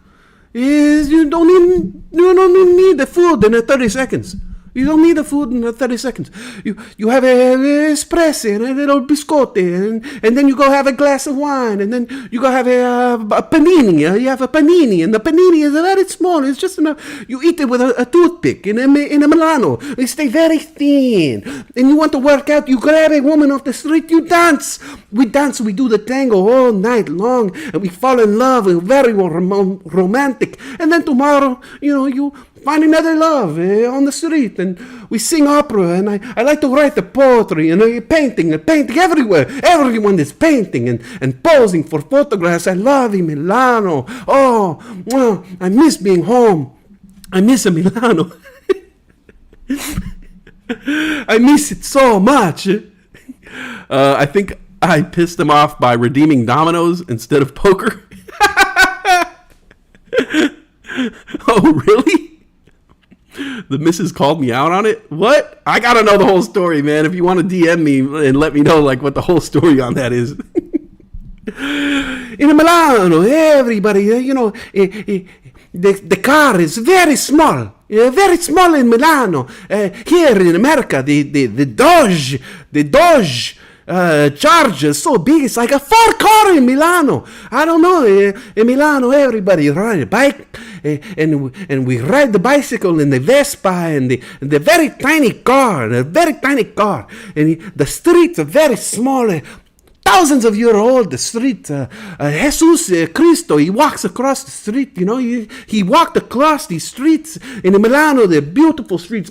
You don't even need the food in 30 seconds. You don't need the food in 30 seconds. You have a espresso and a little biscotti, and then you go have a glass of wine, and then you go have a panini. You have a panini, and the panini is very small. It's just enough. You eat it with a toothpick in a Milano. They stay very thin. And you want to work out, you grab a woman off the street, you dance. We dance, we do the tango all night long, and we fall in love. We're very romantic. And then tomorrow, you find another love on the street, and we sing opera, and I like to write the poetry, and painting everywhere. Everyone is painting and posing for photographs. I love Milano. Oh, well, I miss being home. I miss Milano. I miss it so much. I think I pissed him off by redeeming dominoes instead of poker. Oh, really? The missus called me out on it? What? I gotta know the whole story, man. If you want to DM me and let me know like what the whole story on that is. In Milano, everybody, the car is very small. Very small in Milano. Here in America, the Dodge charge is so big, it's like a 4-car in Milano. I don't know. In Milano, everybody ride a bike, and we ride the bicycle and the Vespa and the very tiny car, and the streets are very small. Thousands of years old, the street. Jesus Cristo, he walks across the street, he walked across these streets in Milano, the beautiful streets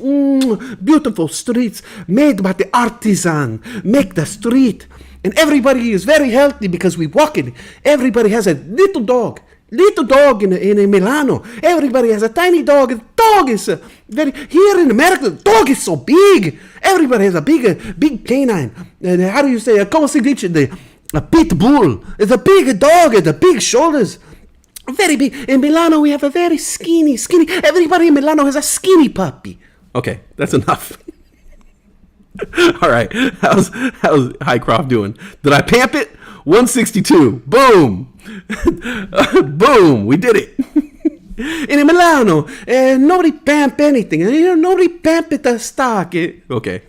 made by the artisan, make the street. And everybody is very healthy because we walk in. Everybody has a little dog in Milano. Everybody has a tiny dog. The dog is here in America, the dog is so big. Everybody has a big canine. How do you say? A pit bull. It's a big dog with the big shoulders. Very big. In Milano, we have a very skinny. Everybody in Milano has a skinny puppy. Okay, that's enough. All right. How's Highcroft doing? Did I pamp it? 162. Boom. Boom. We did it. In Milano, nobody pamp anything. Nobody pamp it the stock. Okay.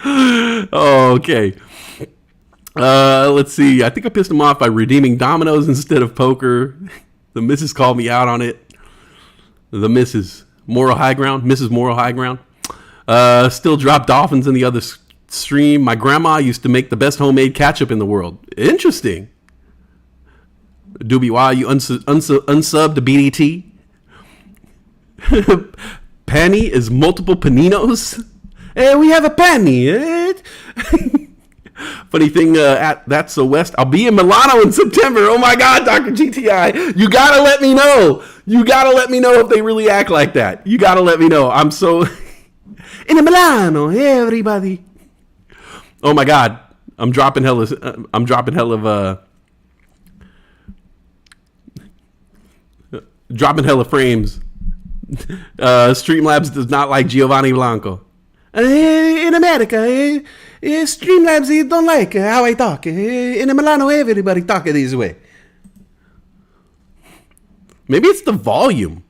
Okay. Let's see. I think I pissed him off by redeeming dominoes instead of poker. The missus called me out on it. The Mrs. Moral High Ground. Mrs. Moral High Ground. Still drop dolphins in the other stream. My grandma used to make the best homemade ketchup in the world. Interesting. Doobie, why you unsub to BDT? Panny is multiple paninos. We have a panny. Funny thing, That's So West. I'll be in Milano in September. Oh my God, Dr. GTI. You gotta let me know. You gotta let me know if they really act like that. You gotta let me know. I'm so... In Milano, everybody. Oh my God. I'm dropping hell of frames. Streamlabs does not like Giovanni Blanco. In America, Streamlabs they don't like how I talk. In Milano, everybody talk this way. Maybe it's the volume.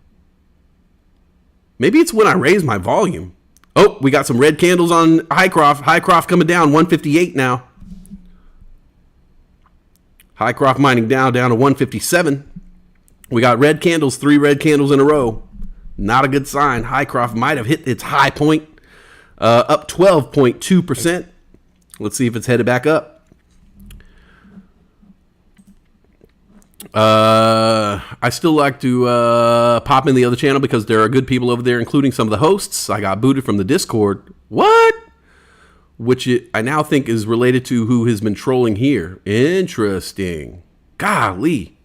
Maybe it's when I raise my volume. Oh, we got some red candles on Highcroft. Highcroft coming down, 158 now. Highcroft mining down to 157. We got red candles, 3 red candles in a row. Not a good sign. Highcroft might have hit its high point. Up 12.2%. Let's see if it's headed back up. I still like to pop in the other channel because there are good people over there, including some of the hosts. I got booted from the Discord. What? Which I now think is related to who has been trolling here. Interesting. Golly.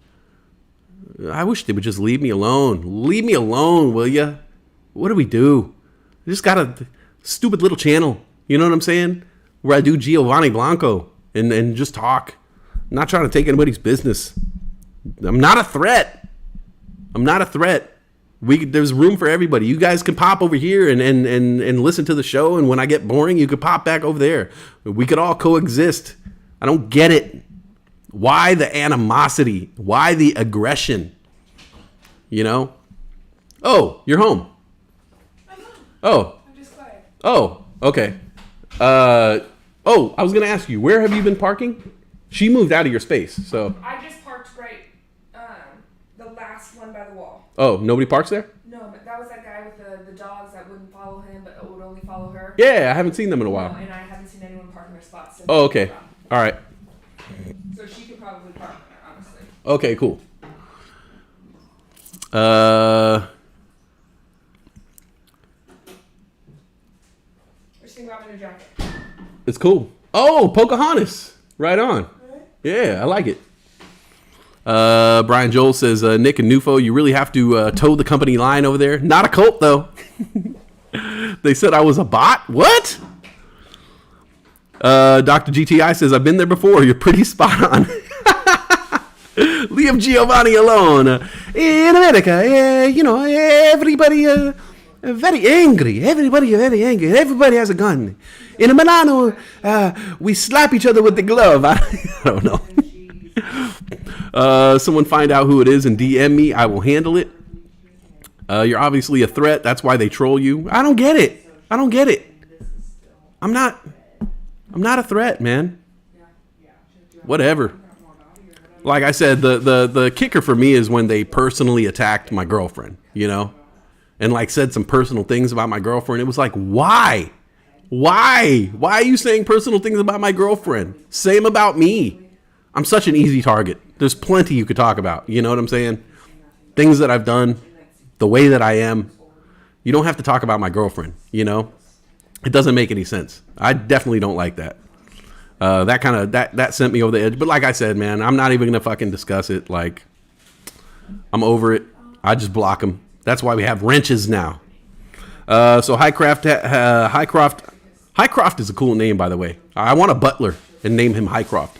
I wish they would just leave me alone. Leave me alone, will ya? What do we do? I just got a stupid little channel. You know what I'm saying? Where I do Giovanni Blanco and just talk. I'm not trying to take anybody's business. I'm not a threat. There's room for everybody. You guys can pop over here and listen to the show. And when I get boring, you could pop back over there. We could all coexist. I don't get it. Why the animosity? Why the aggression? You know? Oh, you're home. Oh. I'm just quiet. Oh, okay. I was going to ask you, where have you been parking? She moved out of your space, so. I just parked right, the last one by the wall. Oh, nobody parks there? No, but that was that guy with the dogs that wouldn't follow him, but would only follow her. Yeah, I haven't seen them in a while. No, and I haven't seen anyone park in their spots since. Oh, okay. All right. So she could probably park there, honestly. Okay, cool. What you think about my new jacket? It's cool. Oh, Pocahontas. Right on. Yeah, I like it. Brian Joel says, Nick and Nufo, you really have to toe the company line over there. Not a cult, though. They said I was a bot? What? Dr. GTI says, I've been there before. You're pretty spot on. Leave Giovanni alone. In America, everybody very angry. Everybody very angry. Everybody has a gun. In Milano, we slap each other with the glove. I don't know. Someone find out who it is and DM me. I will handle it. You're obviously a threat. That's why they troll you. I don't get it. I'm not a threat, man. Whatever. Like I said, the kicker for me is when they personally attacked my girlfriend, and like said some personal things about my girlfriend. It was like, why? Why are you saying personal things about my girlfriend? Same about me. I'm such an easy target. There's plenty you could talk about. You know what I'm saying? Things that I've done, the way that I am. You don't have to talk about my girlfriend, It doesn't make any sense. I definitely don't like that. That sent me over the edge. But like I said, man, I'm not even going to fucking discuss it. Like, I'm over it. I just block them. That's why we have wrenches now. So Highcroft is a cool name, by the way. I want a butler and name him Highcroft.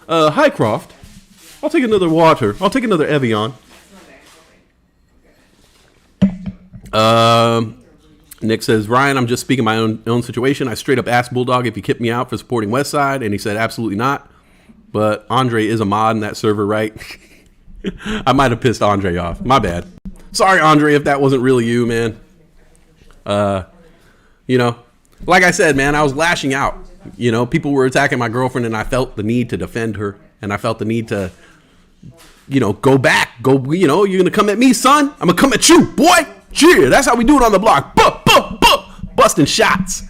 Highcroft, I'll take another water. I'll take another Evian. Nick says, Ryan, I'm just speaking my own situation. I straight up asked Bulldog if he kicked me out for supporting Westside, and he said absolutely not. But Andre is a mod in that server, right? I might have pissed Andre off. My bad. Sorry, Andre, if that wasn't really you, man. Like I said, man, I was lashing out. People were attacking my girlfriend, and I felt the need to defend her, and I felt the need to, go back. You're going to come at me, son? I'm going to come at you, boy. Cheer. That's how we do it on the block. Busting shots.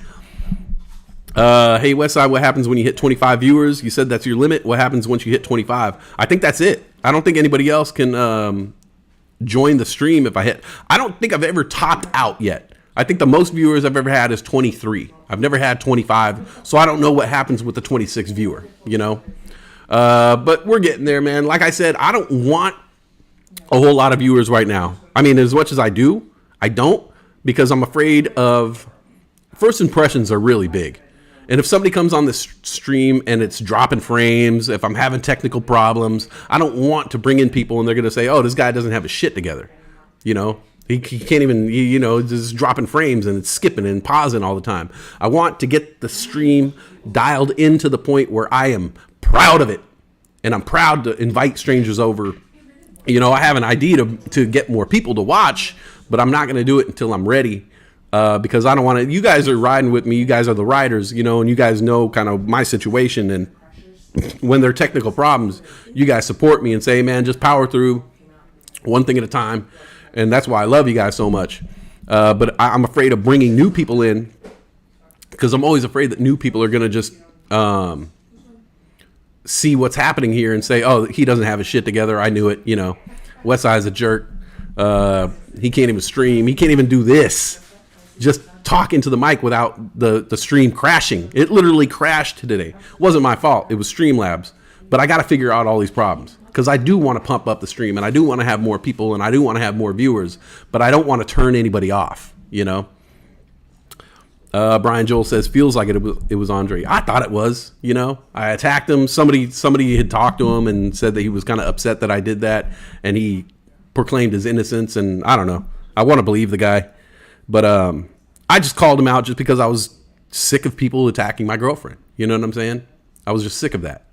Hey, Westside, what happens when you hit 25 viewers? You said that's your limit. What happens once you hit 25? I think that's it. I don't think anybody else can join the stream if I hit. I don't think I've ever topped out yet. I think the most viewers I've ever had is 23. I've never had 25, so I don't know what happens with the 26 viewer, But we're getting there, man. Like I said, I don't want a whole lot of viewers right now. I mean, as much as I do, I don't, because I'm afraid of first impressions are really big. And if somebody comes on this stream and it's dropping frames, if I'm having technical problems, I don't want to bring in people and they're going to say, oh, this guy doesn't have his shit together. He can't even, just dropping frames and it's skipping and pausing all the time. I want to get the stream dialed into the point where I am proud of it. And I'm proud to invite strangers over. I have an idea to get more people to watch, but I'm not going to do it until I'm ready. Because I don't want to, you guys are riding with me. You guys are the riders, and you guys know kind of my situation. And when there are technical problems, you guys support me and say, man, just power through one thing at a time. And that's why I love you guys so much. But I'm afraid of bringing new people in because I'm always afraid that new people are going to just see what's happening here and say, oh, he doesn't have his shit together. I knew it. Westside's a jerk. He can't even stream. He can't even do this. Just talk into the mic without the stream crashing. It literally crashed today. It wasn't my fault. It was Streamlabs. But I got to figure out all these problems because I do want to pump up the stream and I do want to have more people and I do want to have more viewers, but I don't want to turn anybody off, Brian Joel says, feels like it was Andre. I thought it was, I attacked him. Somebody had talked to him and said that he was kind of upset that I did that. And he proclaimed his innocence. And I don't know. I want to believe the guy, but I just called him out just because I was sick of people attacking my girlfriend. You know what I'm saying? I was just sick of that.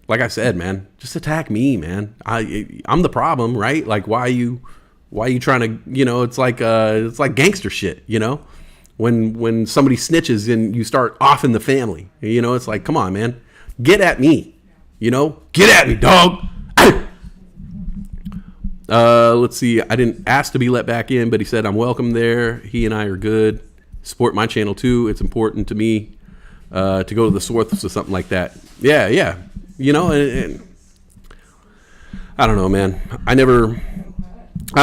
Like I said, man, just attack me, man. I'm the problem, right? Like, why are you trying to, it's like gangster shit, when somebody snitches and you start offing the family, it's like, come on, man, get at me, get at me, dog. Let's see. I didn't ask to be let back in, but he said I'm welcome there. He and I are good. Support my channel too. It's important to me to go to the source or something like that. Yeah. And I don't know, man. I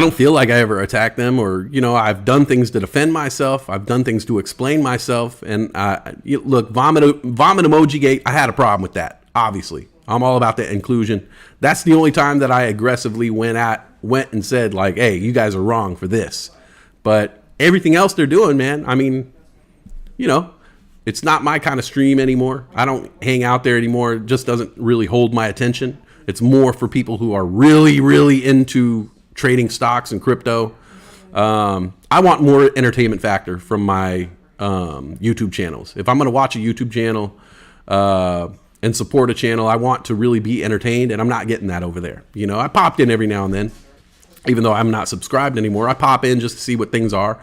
don't feel like I ever attacked them, or I've done things to defend myself. I've done things to explain myself. And look, vomit emoji gate. I had a problem with that. Obviously, I'm all about the inclusion. That's the only time that I aggressively went and said, like, hey, you guys are wrong for this. But everything else they're doing, man, I mean, it's not my kind of stream anymore. I don't hang out there anymore. It just doesn't really hold my attention. It's more for people who are really, really into trading stocks and crypto. I want more entertainment factor from my YouTube channels. If I'm going to watch a YouTube channel and support a channel, I want to really be entertained, and I'm not getting that over there. I popped in every now and then, even though I'm not subscribed anymore. I pop in just to see what things are.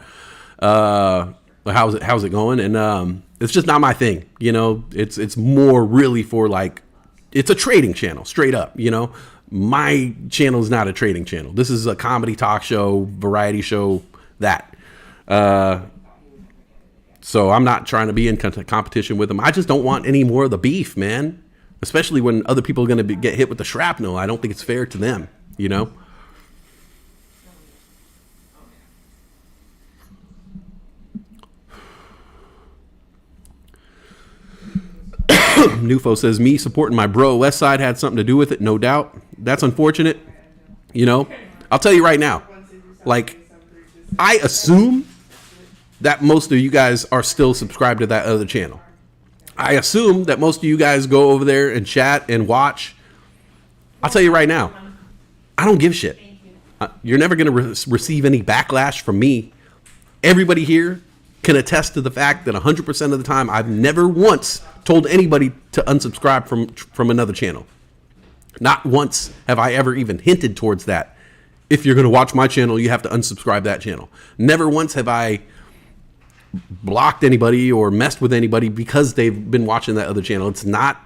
How's it going? And it's just not my thing. It's more really for, like, it's a trading channel, straight up. My channel is not a trading channel. This is a comedy talk show, variety show, that. So I'm not trying to be in competition with them. I just don't want any more of the beef, man. Especially when other people are going to get hit with the shrapnel. I don't think it's fair to them, Nufo says, me supporting my bro West Side had something to do with it, no doubt. That's unfortunate. I'll tell you right now, like, I assume that most of you guys are still subscribed to that other channel. I assume that most of you guys go over there and chat and watch. I'll tell you right now, I don't give a shit. You're never going to receive any backlash from me. Everybody here can attest to the fact that 100% of the time, I've never once told anybody to unsubscribe from another channel. Not once have I ever even hinted towards that. If you're going to watch my channel, you have to unsubscribe that channel. Never once have I blocked anybody or messed with anybody because they've been watching that other channel. It's not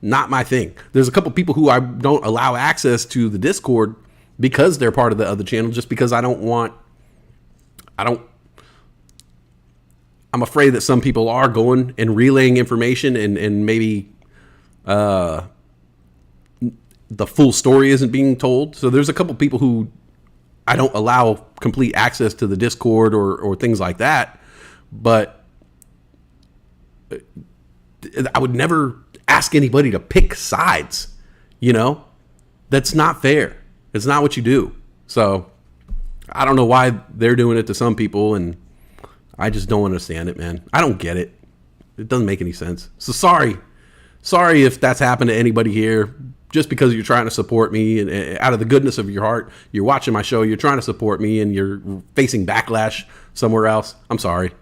my thing. There's a couple people who I don't allow access to the Discord because they're part of the other channel, just because I'm afraid that some people are going and relaying information and maybe the full story isn't being told. So there's a couple people who I don't allow complete access to the Discord or things like that. But I would never ask anybody to pick sides. That's not fair. It's not what you do. So I don't know why they're doing it to some people, and I just don't understand it, man. I don't get it. It doesn't make any sense. So sorry if that's happened to anybody here. Just because you're trying to support me and out of the goodness of your heart, you're watching my show, you're trying to support me, and you're facing backlash somewhere else. I'm sorry.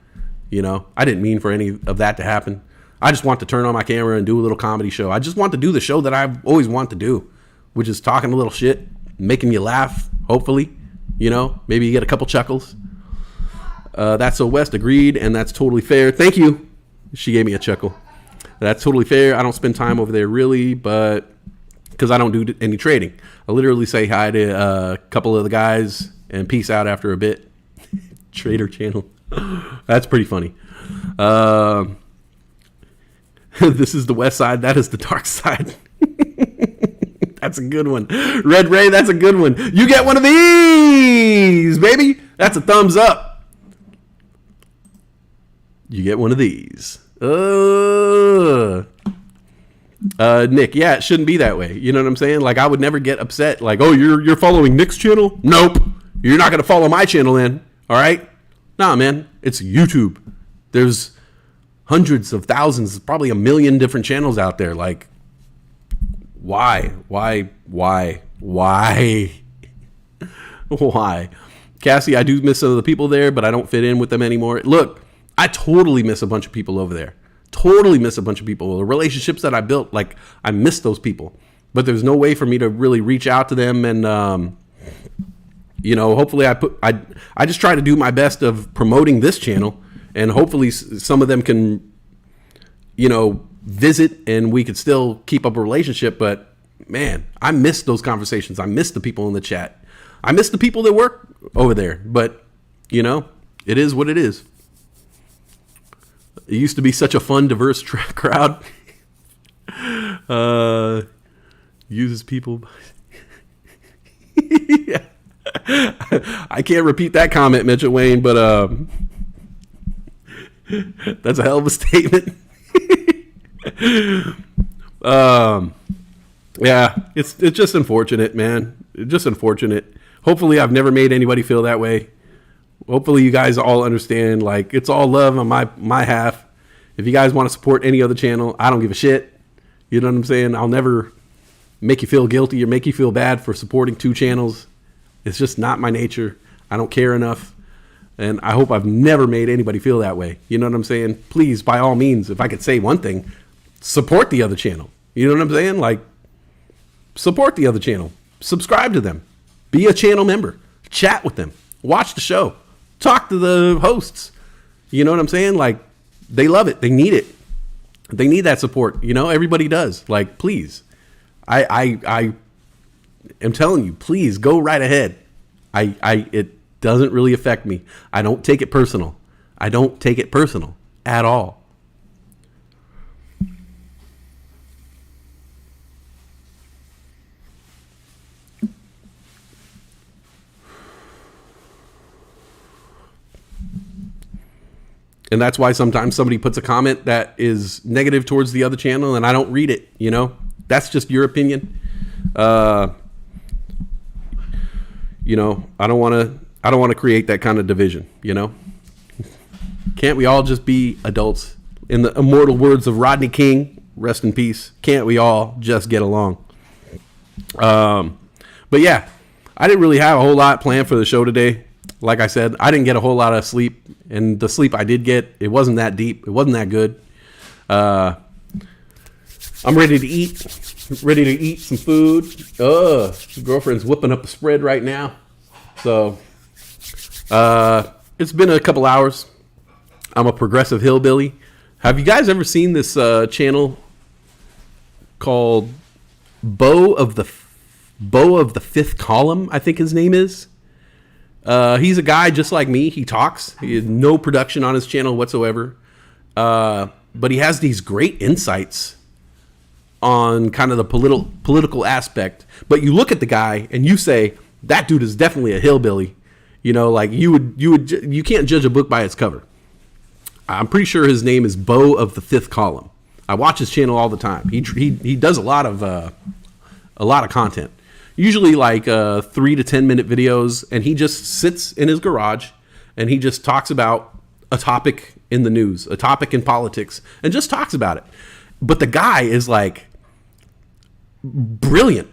I didn't mean for any of that to happen. I just want to turn on my camera and do a little comedy show. I just want to do the show that I've always wanted to do, which is talking a little shit, making you laugh, hopefully. Maybe you get a couple chuckles. That's so West agreed, and that's totally fair. Thank you. She gave me a chuckle. That's totally fair. I don't spend time over there really, but because I don't do any trading. I literally say hi to a couple of the guys and peace out after a bit. Trader channel. That's pretty funny. This is the West Side. That is the dark side. That's a good one. Red Ray, that's a good one. You get one of these, baby. That's a thumbs up. You get one of these. Nick, yeah, it shouldn't be that way. You know what I'm saying? Like, I would never get upset. Like, oh, you're following Nick's channel? Nope. You're not going to follow my channel then. All right? Nah, man. It's YouTube. There's hundreds of thousands, probably a million different channels out there. Like, why? Why? Cassie, I do miss some of the people there, but I don't fit in with them anymore. Look, I totally miss a bunch of people over there. Totally miss a bunch of people. The relationships that I built, like, I miss those people. But there's no way for me to really reach out to them. And, hopefully I just try to do my best of promoting this channel. And hopefully some of them can, visit and we could still keep up a relationship. But, man, I miss those conversations. I miss the people in the chat. I miss the people that work over there, but it is what it is. It used to be such a fun, diverse crowd. Uses people. Yeah. I can't repeat that comment, Mitchell Wayne, but that's a hell of a statement. Yeah, it's just unfortunate, man. It's just unfortunate. Hopefully I've never made anybody feel that way. Hopefully you guys all understand, like, it's all love on my half. If you guys want to support any other channel, I don't give a shit. You know what I'm saying? I'll never make you feel guilty or make you feel bad for supporting two channels. It's just not my nature. I don't care enough. And I hope I've never made anybody feel that way. You know what I'm saying? Please, by all means, if I could say one thing, support the other channel. You know what I'm saying? Like, support the other channel. Subscribe to them. Be a channel member. Chat with them. Watch the show. Talk to the hosts. You know what I'm saying? Like, they love it. They need it. They need that support. Everybody does. Like, please. I am telling you, please go right ahead. It doesn't really affect me. I don't take it personal. I don't take it personal at all. And that's why sometimes somebody puts a comment that is negative towards the other channel and I don't read it, That's just your opinion. I don't want to create that kind of division, Can't we all just be adults? In the immortal words of Rodney King, rest in peace. Can't we all just get along? But yeah, I didn't really have a whole lot planned for the show today. Like I said, I didn't get a whole lot of sleep, and the sleep I did get, it wasn't that deep. It wasn't that good. I'm ready to eat some food. Girlfriend's whipping up a spread right now. So, it's been a couple hours. I'm a progressive hillbilly. Have you guys ever seen this channel called Beau of the Fifth Column? I think his name is. He's a guy just like me. He talks. He has no production on his channel whatsoever. But he has these great insights on kind of the political aspect. But you look at the guy and you say, that dude is definitely a hillbilly. Like you can't judge a book by its cover. I'm pretty sure his name is Beau of the Fifth Column. I watch his channel all the time. He does a lot of content. Usually like 3 to 10 minute videos, and he just sits in his garage and he just talks about a topic in the news, a topic in politics, and just talks about it. But the guy is like brilliant,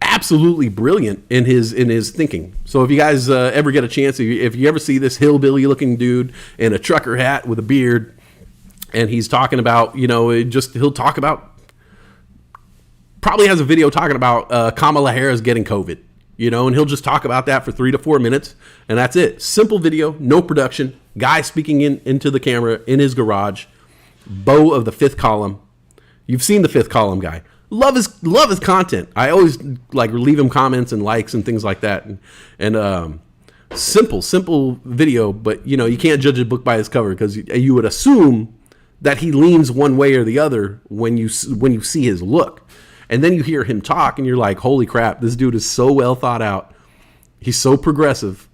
absolutely brilliant in his thinking. So if you guys ever get a chance, if you ever see this hillbilly looking dude in a trucker hat with a beard, and he's talking about, he'll talk about. Probably has a video talking about Kamala Harris getting COVID, and he'll just talk about that for 3 to 4 minutes, and that's it. Simple video, no production, guy speaking into the camera in his garage. Beau of the Fifth Column. You've seen the Fifth Column guy. Love his content. I always like leave him comments and likes and things like that. And simple video, but you can't judge a book by its cover, because you would assume that he leans one way or the other when you see his look. And then you hear him talk and you're like, holy crap, this dude is so well thought out. He's so progressive.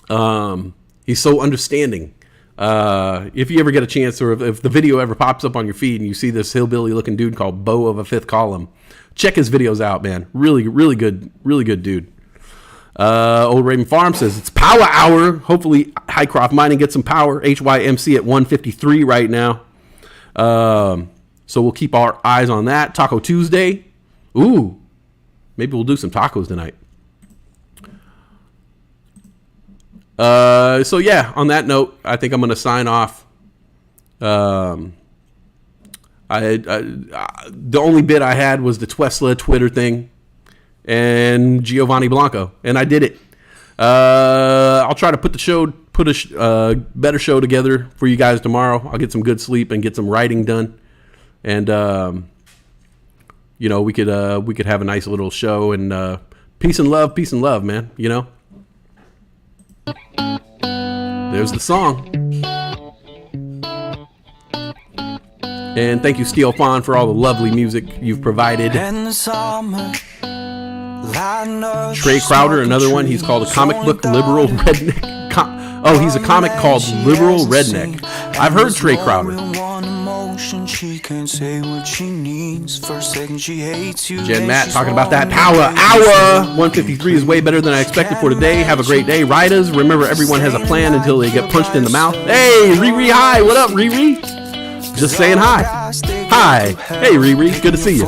He's so understanding. If you ever get a chance, or if the video ever pops up on your feed and you see this hillbilly looking dude called Beau of a Fifth Column, check his videos out, man. Really, really good dude. Old Raven Farm says it's power hour. Hopefully Highcroft Mining gets some power. HYMC at 153 right now. So we'll keep our eyes on that. Taco Tuesday. Ooh, Maybe we'll do some tacos tonight. So yeah, on that note, I think I'm going to sign off. The only bit I had was the Twesla Twitter thing and Giovanni Blanco, and I did it. I'll try to put a better show together for you guys tomorrow. I'll get some good sleep and get some writing done, and we could have a nice little show, and peace and love, man. There's the song. And thank you, Steel Fawn, for all the lovely music you've provided. Trey Crowder, another one. He's called a comic book liberal redneck. He's a comic called Liberal Redneck. I've heard Trey Crowder. Jen Matt talking about that power hour. 153 is way better than I expected for today. Have a great day, Riders. Remember, everyone has a plan until they get punched in the mouth. Hey, Riri, hi. What up, Riri? Just saying hi. Hi. Hey, Riri. Good to see you.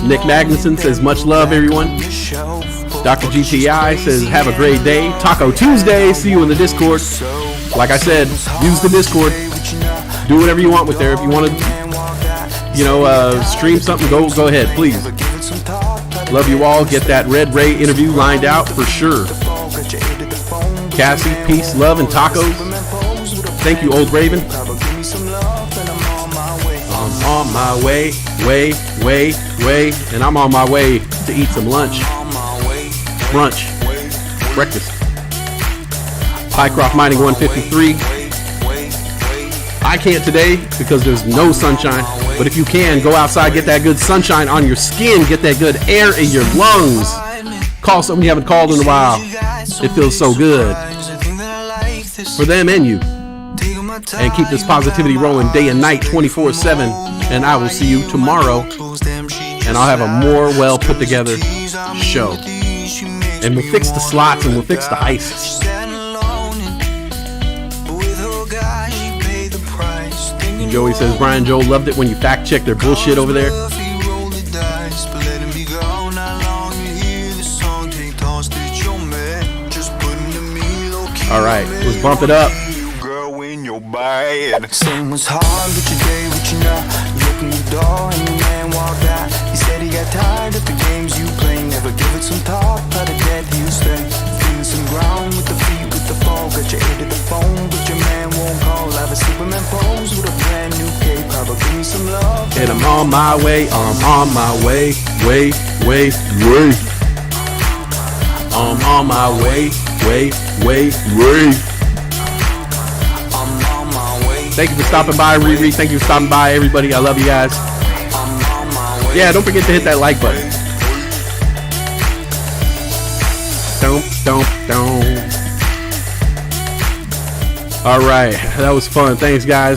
Nick Magnuson says, much love, everyone. Dr. GTI says, have a great day. Taco Tuesday. See you in the Discord. Like I said, use the Discord. Do whatever you want with there. If you want to, stream something, go ahead, please. Love you all. Get that Red Ray interview lined out for sure. Cassie, peace, love, and tacos. Thank you, Old Raven. I'm on my way, and I'm on my way to eat some lunch, brunch, breakfast. Pycroft Mining 153. I can't today because there's no sunshine, but if you can, go outside, get that good sunshine on your skin, get that good air in your lungs. Call someone you haven't called in a while. It feels so good for them and you. And keep this positivity rolling day and night, 24/7. And I will see you tomorrow. And I'll have a more well put together show. And we'll fix the slots and we'll fix the heists. And Joey says, Brian Joel loved it when you fact check their bullshit over there. All right, let's bump it up. Same was hard with your day, but you opened the door and the man walked out. He said he got tired of the games you play. Never give it some thought, but I get you stay. Feeling some ground with the feet, with the fall. Got your ear to the phone, but your man won't call. I have a Superman pose with a brand new cape. Probably give me some love. And I'm on my way, I'm on my way, way. I'm on my way. Thank you for stopping by, Riri. Thank you for stopping by, everybody. I love you guys. Yeah, don't forget to hit that like button. Don't. All right, that was fun. Thanks, guys.